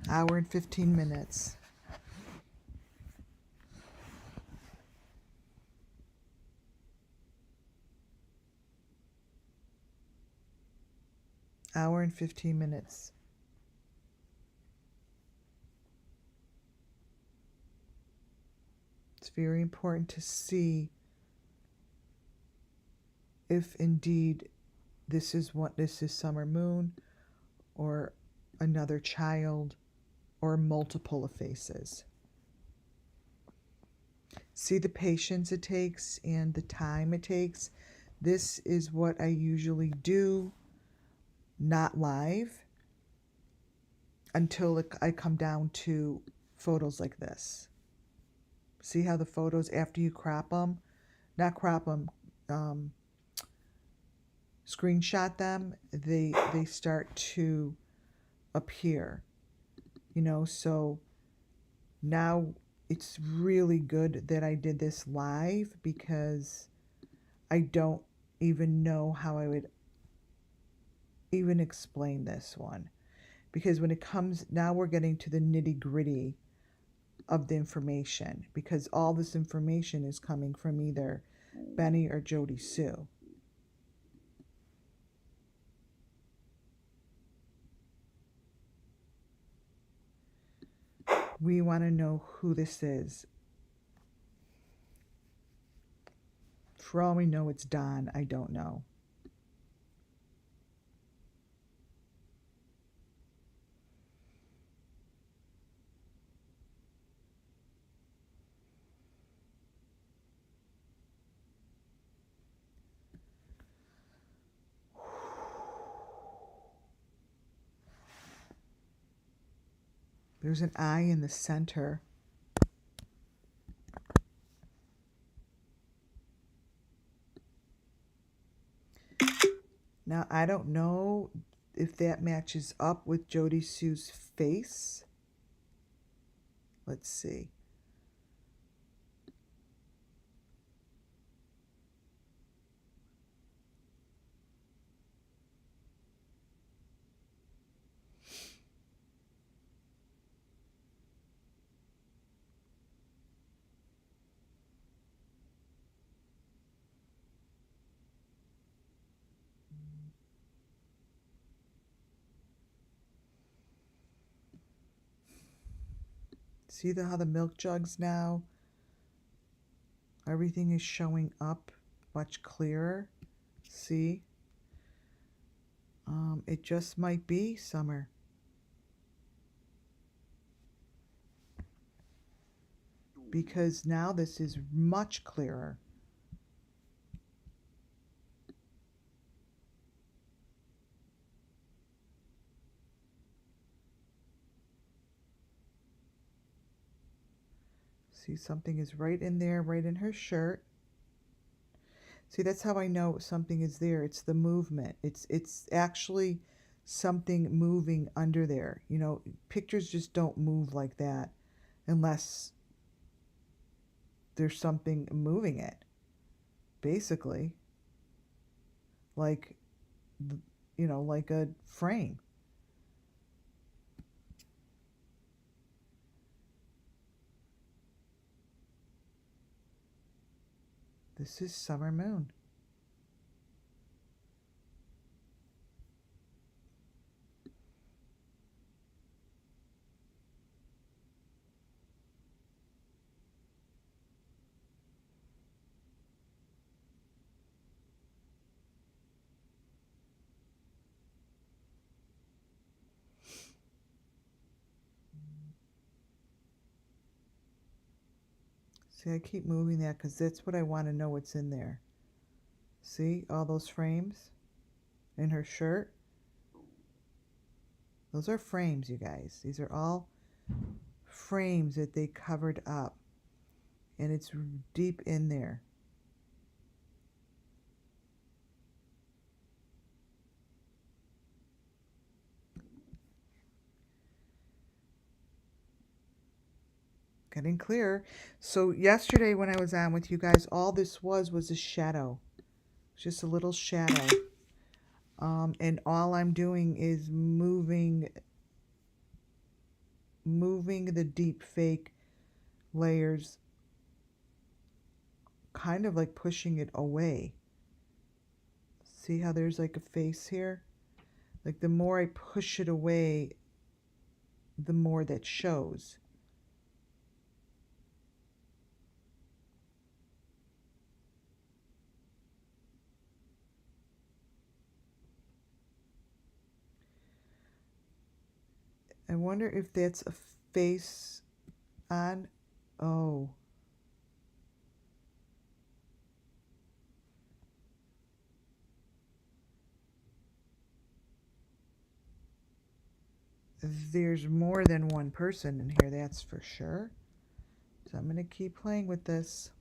Hour and 15 minutes. Hour and 15 minutes. It's very important to see if indeed this is Summer Moon or another child or multiple of faces. See the patience it takes and the time it takes. This is what I usually do, not live, until I come down to photos like this. See how the photos, after you crop them, not crop them, screenshot them, they start to appear, you know. So now it's really good that I did this live, because I don't even know how I would even explain this one, because when it comes, now we're getting to the nitty-gritty of the information, because all this information is coming from either Benny or Jody Sue. We want to know who this is. For all we know, it's Don. I don't know. There's an eye in the center. Now, I don't know if that matches up with Jody Sue's face. Let's see. See how the milk jugs now? Everything is showing up much clearer. See? It just might be summer. Because now this is much clearer. See, something is right in there, right in her shirt. See, that's how I know something is there. It's the movement. It's actually something moving under there. You know, pictures just don't move like that unless there's something moving it, basically. Like, you know, like a frame. This is Summer Moon. See, I keep moving that because that's what I want to know what's in there. See, all those frames in her shirt? Those are frames, you guys. These are all frames that they covered up. And it's deep in there. Getting clear. So yesterday when I was on with you guys, all this was a shadow. Just a little shadow. And all I'm doing is moving the deep fake layers, kind of like pushing it away. See how there's like a face here? Like the more I push it away, the more that shows. I wonder if that's a face on. Oh. There's more than one person in here, that's for sure. So I'm going to keep playing with this.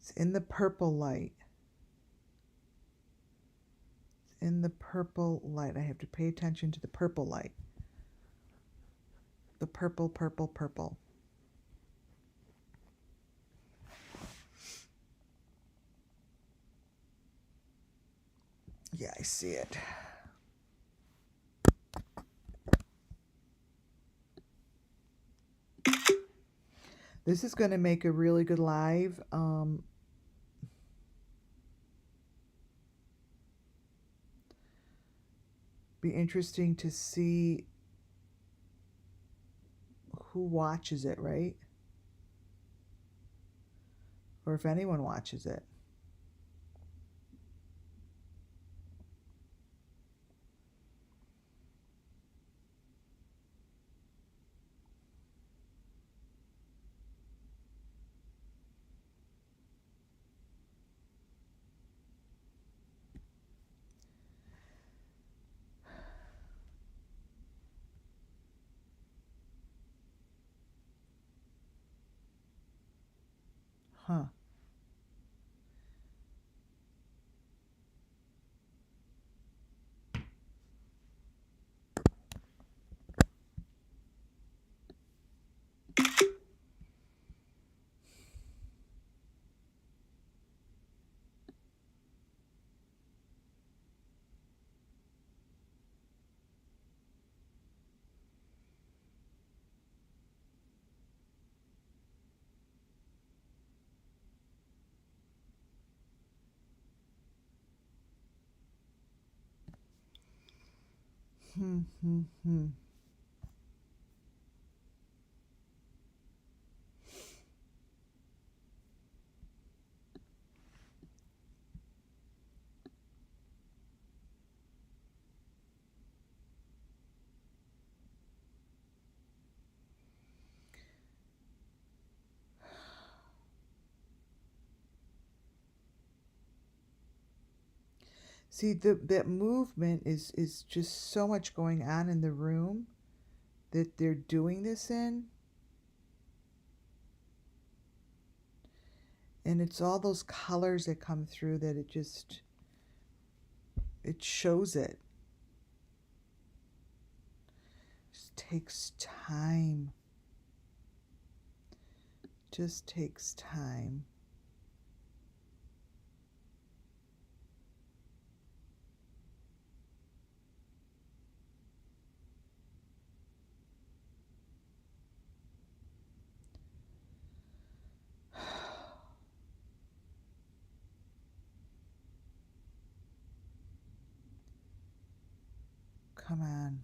It's in the purple light. It's in the purple light. I have to pay attention to the purple light. The purple, purple, purple. Yeah, I see it. This is going to make a really good live. Be interesting to see who watches it, right? Or if anyone watches it. Huh. Hmm. See, that movement is just so much going on in the room that they're doing this in. And it's all those colors that come through that it shows it. It just takes time. just takes time. Come on.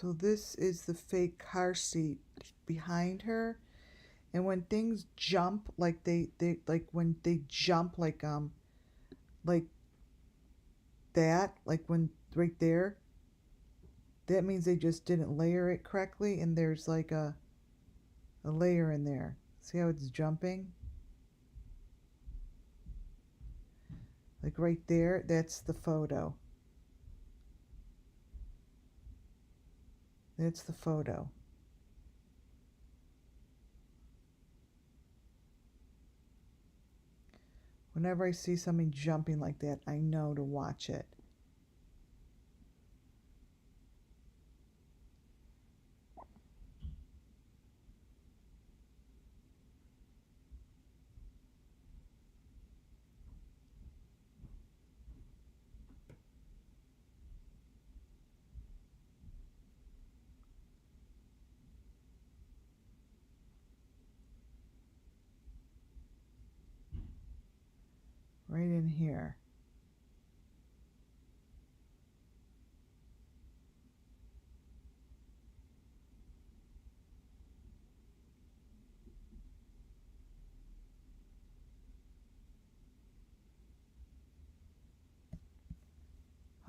So this is the fake car seat behind her. And when things jump, like they like when they jump like that, like when right there, that means they just didn't layer it correctly, and there's like a layer in there. See how it's jumping? Like right there, that's the photo. That's the photo. Whenever I see something jumping like that, I know to watch it. Right in here.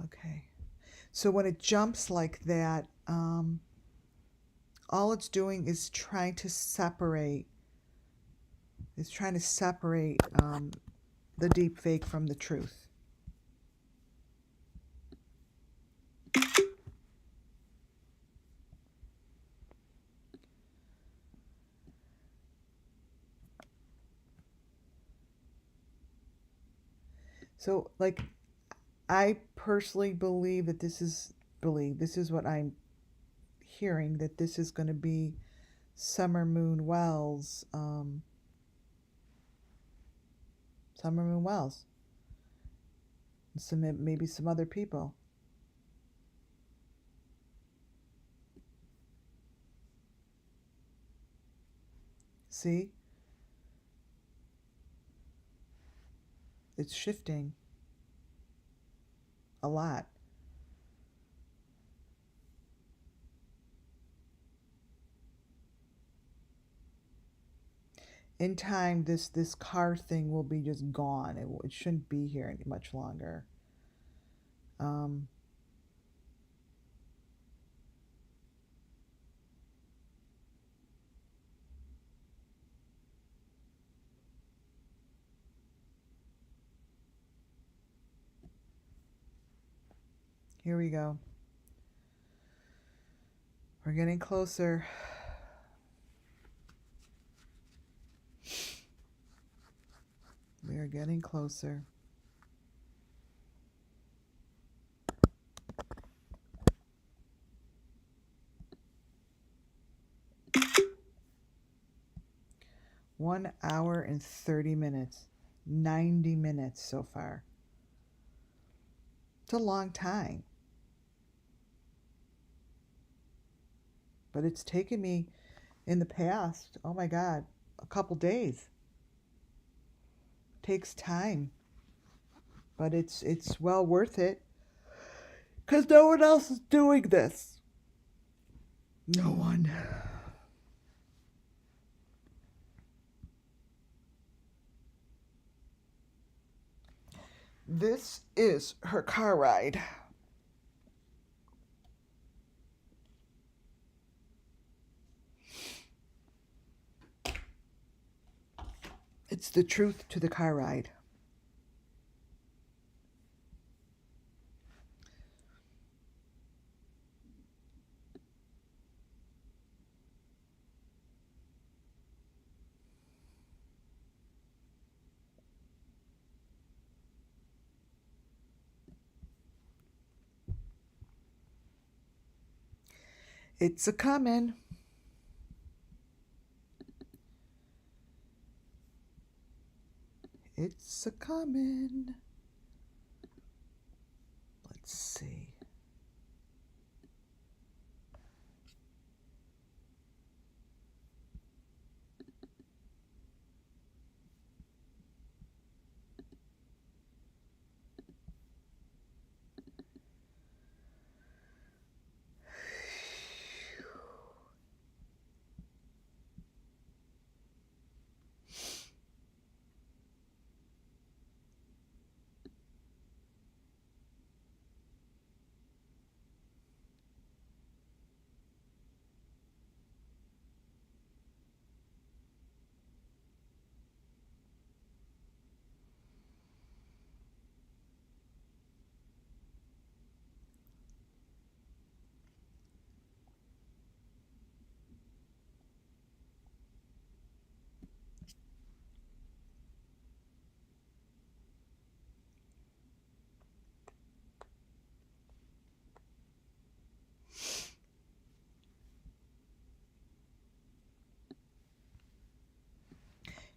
Okay. So when it jumps like that, all it's doing is trying to separate. It's trying to separate the deep fake from the truth. So, like, I personally believe that this is what I'm hearing, that this is going to be Summer Moon Wells. Summer Moon Wells. Maybe some other people. See? It's shifting a lot. In time, this car thing will be just gone. It shouldn't be here any much longer. Um, Here we go. We're getting closer. We are getting closer. One hour and 30 minutes. 90 minutes so far. It's a long time. But it's taken me in the past, oh my God, a couple days. It takes time. But it's well worth it. Because no one else is doing this. No one. This is her car ride. It's the truth to the car ride. It's a comin'. It's a comin'. Let's see.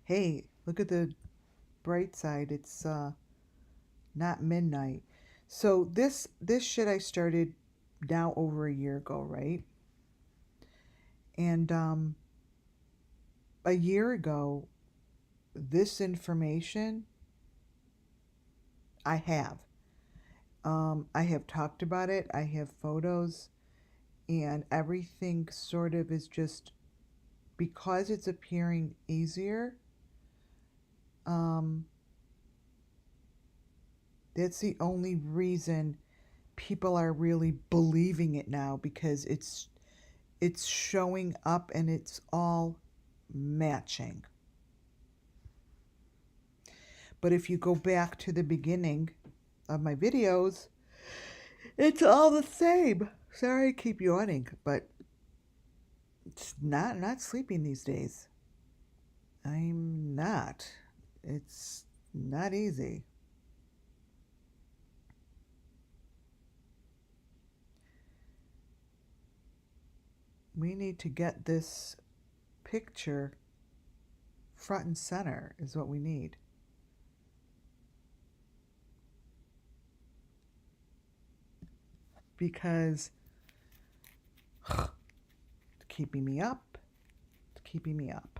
Hey, look at the bright side. It's not midnight. So this shit I started now over a year ago, right? And a year ago, this information I have. I have talked about it. I have photos, and everything sort of is just because it's appearing easier. Um, that's the only reason people are really believing it now, because it's showing up and it's all matching. But if you go back to the beginning of my videos, it's all the same. Sorry I keep yawning, but it's not, I'm not sleeping these days. I'm not. It's not easy. We need to get this picture front and center is what we need. Because it's keeping me up. It's keeping me up.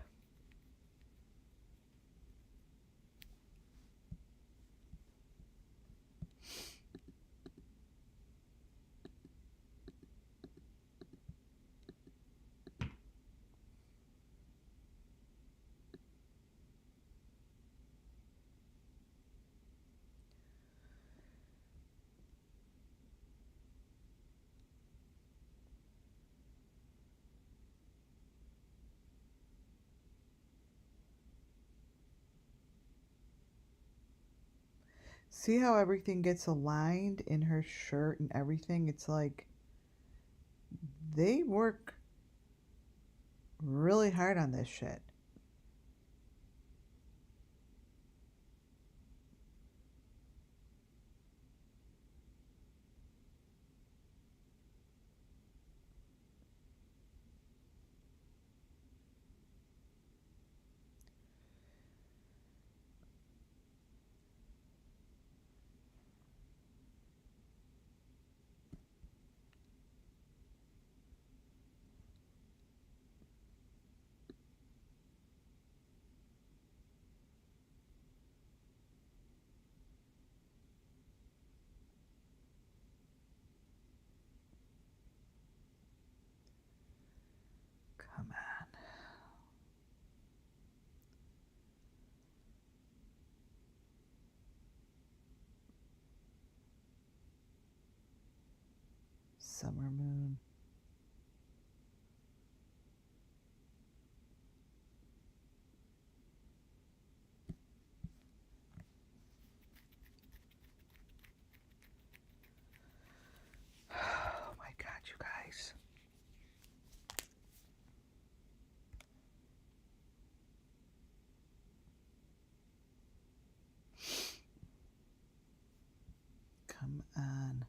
See how everything gets aligned in her shirt and everything? It's like they work really hard on this shit. Summer moon. Oh my God, you guys. Come on.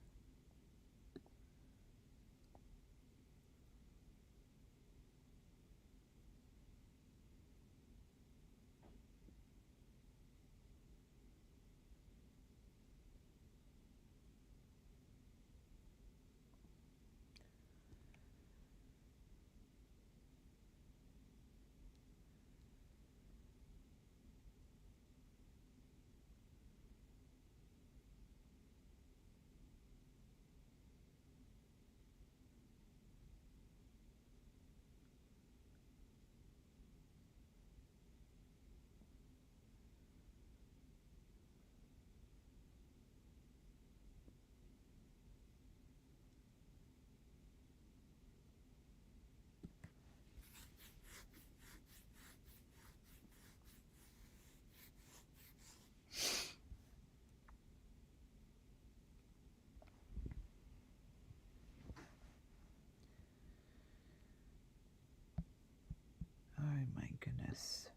Oh my goodness.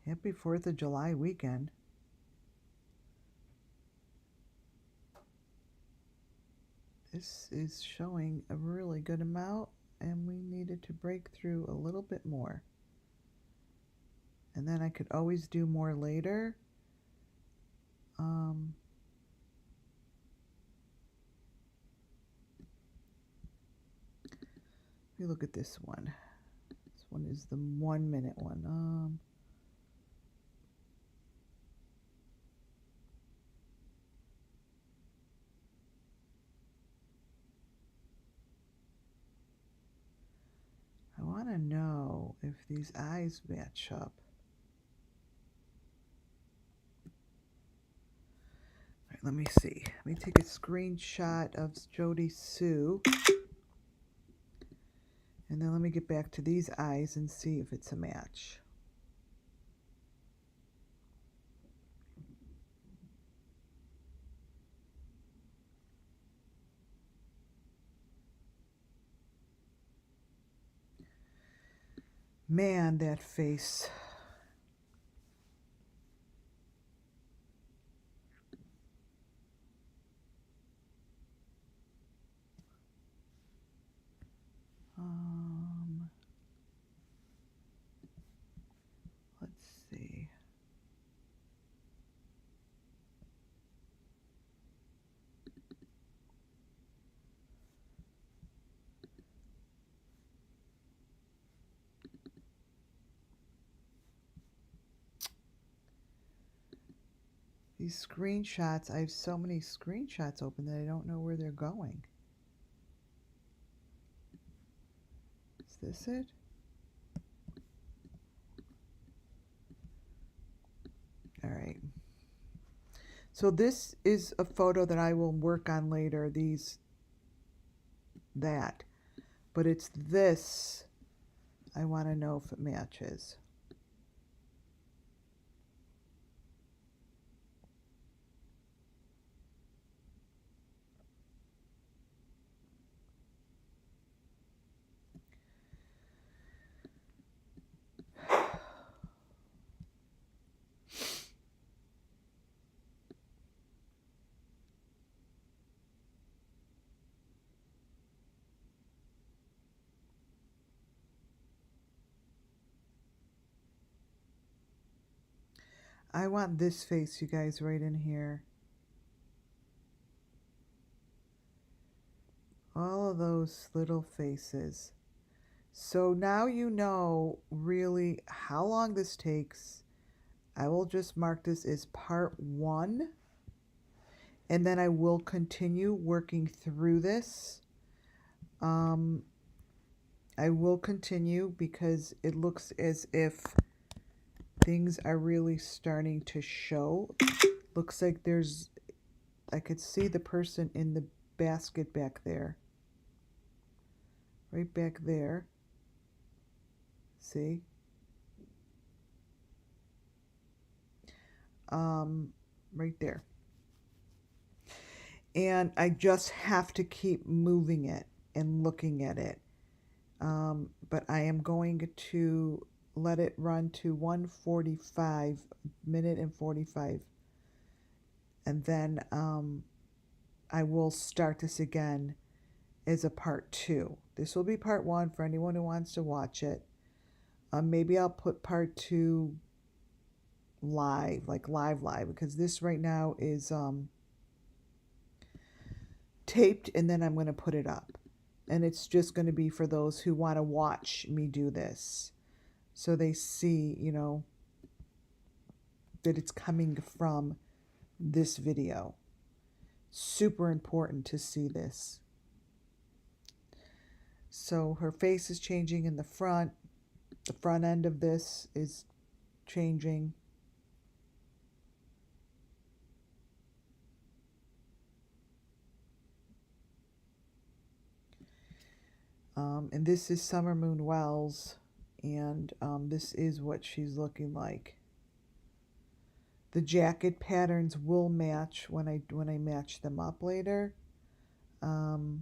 Happy 4th of July weekend. This is showing a really good amount, and we needed to break through a little bit more. And then I could always do more later. Let me look at this one. This one is the 1 minute one. I want to know if these eyes match up. All right, let me see. Let me take a screenshot of Jody Sue. And then let me get back to these eyes and see if it's a match. Man, that face. Let's see. These screenshots, I have so many screenshots open that I don't know where they're going. Is this it? All right. So this is a photo that I will work on later, that. But it's this. I want to know if it matches. I want this face, you guys, right in here. All of those little faces. So now you know really how long this takes. I will just mark this as part 1. And then I will continue working through this. I will continue because it looks as if things are really starting to show. Looks like I could see the person in the basket back there. Right back there. See? Right there. And I just have to keep moving it and looking at it. But I am going to let it run to 1:45, minute and 45. And then I will start this again as a part 2. This will be part 1 for anyone who wants to watch it. Maybe I'll put part 2 live, like live, because this right now is taped, and then I'm going to put it up. And it's just going to be for those who want to watch me do this. So they see, you know, that it's coming from this video. Super important to see this. So her face is changing in the front. The front end of this is changing. And this is Summer Moon Wells, and this is what she's looking like. The jacket patterns will match when I match them up later. But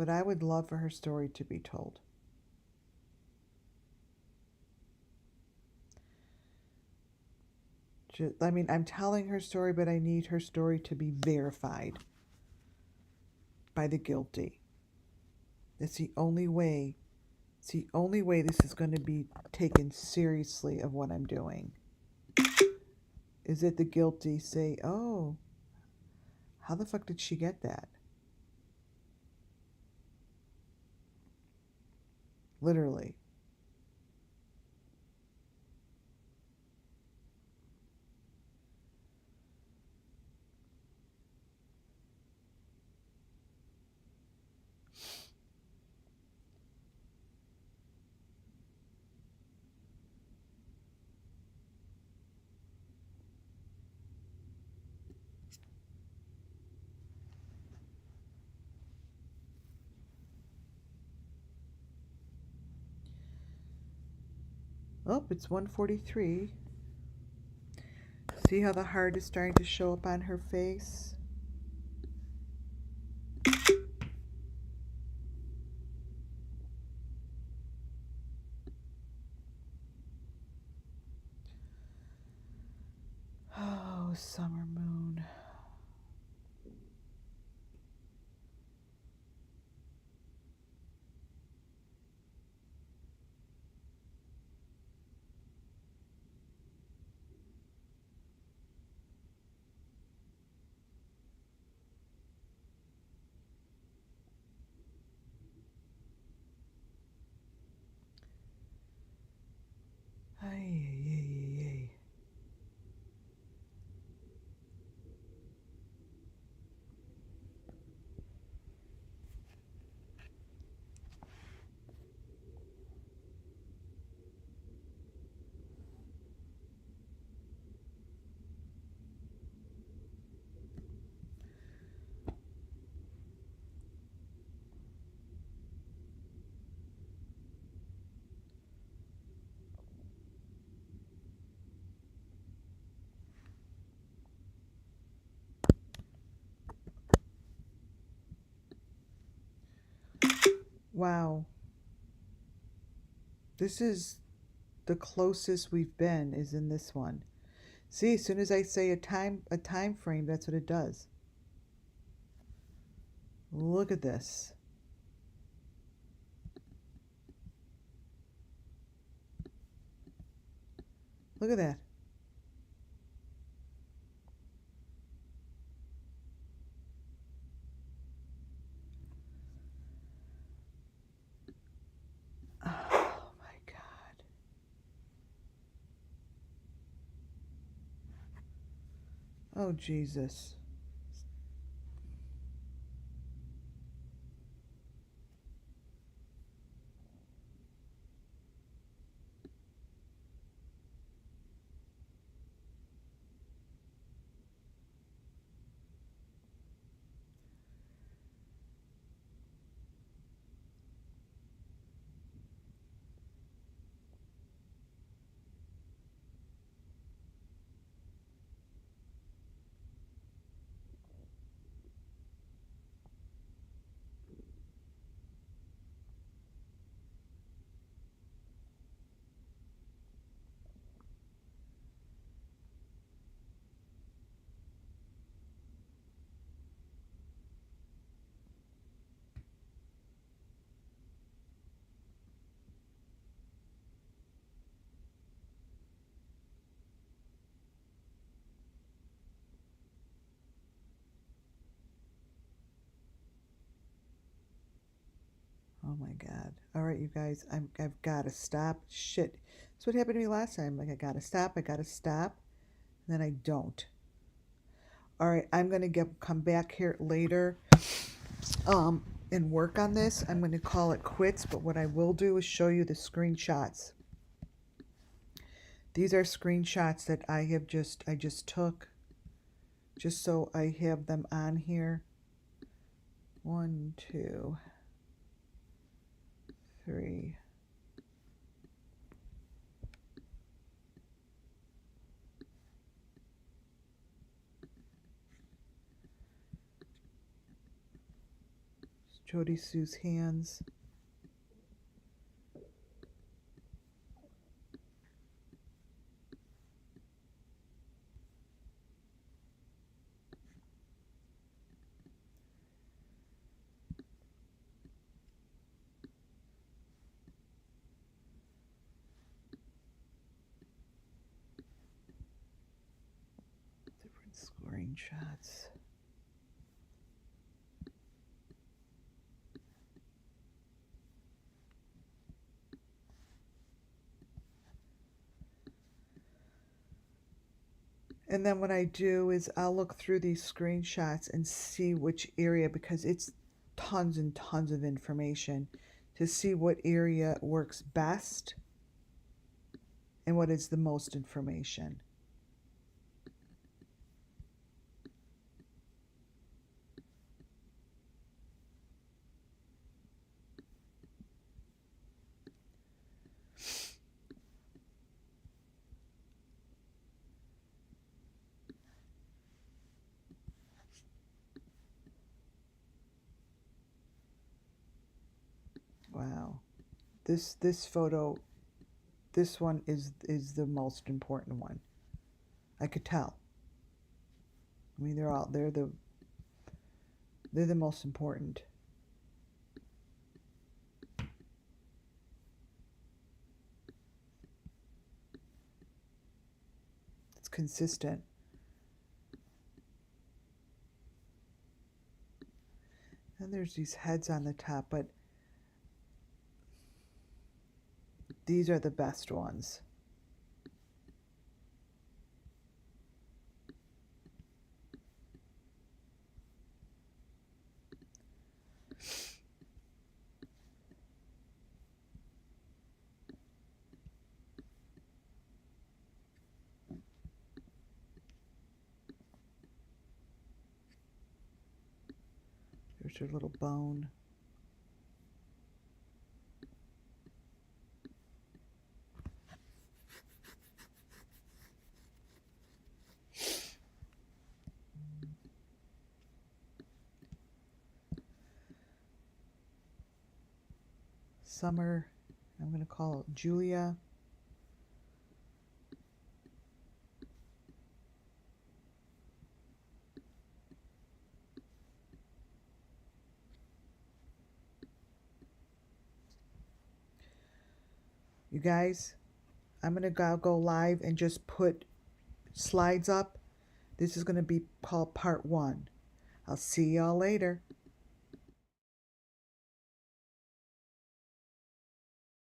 I would love for her story to be told. I mean, I'm telling her story, but I need her story to be verified by the guilty. It's the only way. It's the only way this is going to be taken seriously of what I'm doing. Is that the guilty say, oh, how the fuck did she get that? Literally. Oh, it's 1:43. See how the heart is starting to show up on her face? Oh, summer moon. Ay, ay, ay, ay. Wow. This is the closest we've been is in this one. See, as soon as I say a time frame, that's what it does. Look at this. Look at that. Oh my God. Oh Jesus. Oh my God. All right, you guys, I've got to stop. Shit. That's what happened to me last time. Like, I got to stop. I got to stop. And then I don't. All right, I'm going to come back here later and work on this. I'm going to call it quits, but what I will do is show you the screenshots. These are screenshots that I just took just so I have them on here. 1, 2, 3. Jody Sue's hands. Different screenshots. And then what I do is I'll look through these screenshots and see which area, because it's tons and tons of information, to see what area works best and what is the most information. Wow. This photo, this one is the most important one. I could tell. I mean, they're the most important. It's consistent. And there's these heads on the top, but these are the best ones. There's your little bone. Summer, I'm going to call it Julia. You guys, I'm going to go live and just put slides up. This is going to be called part 1. I'll see y'all later.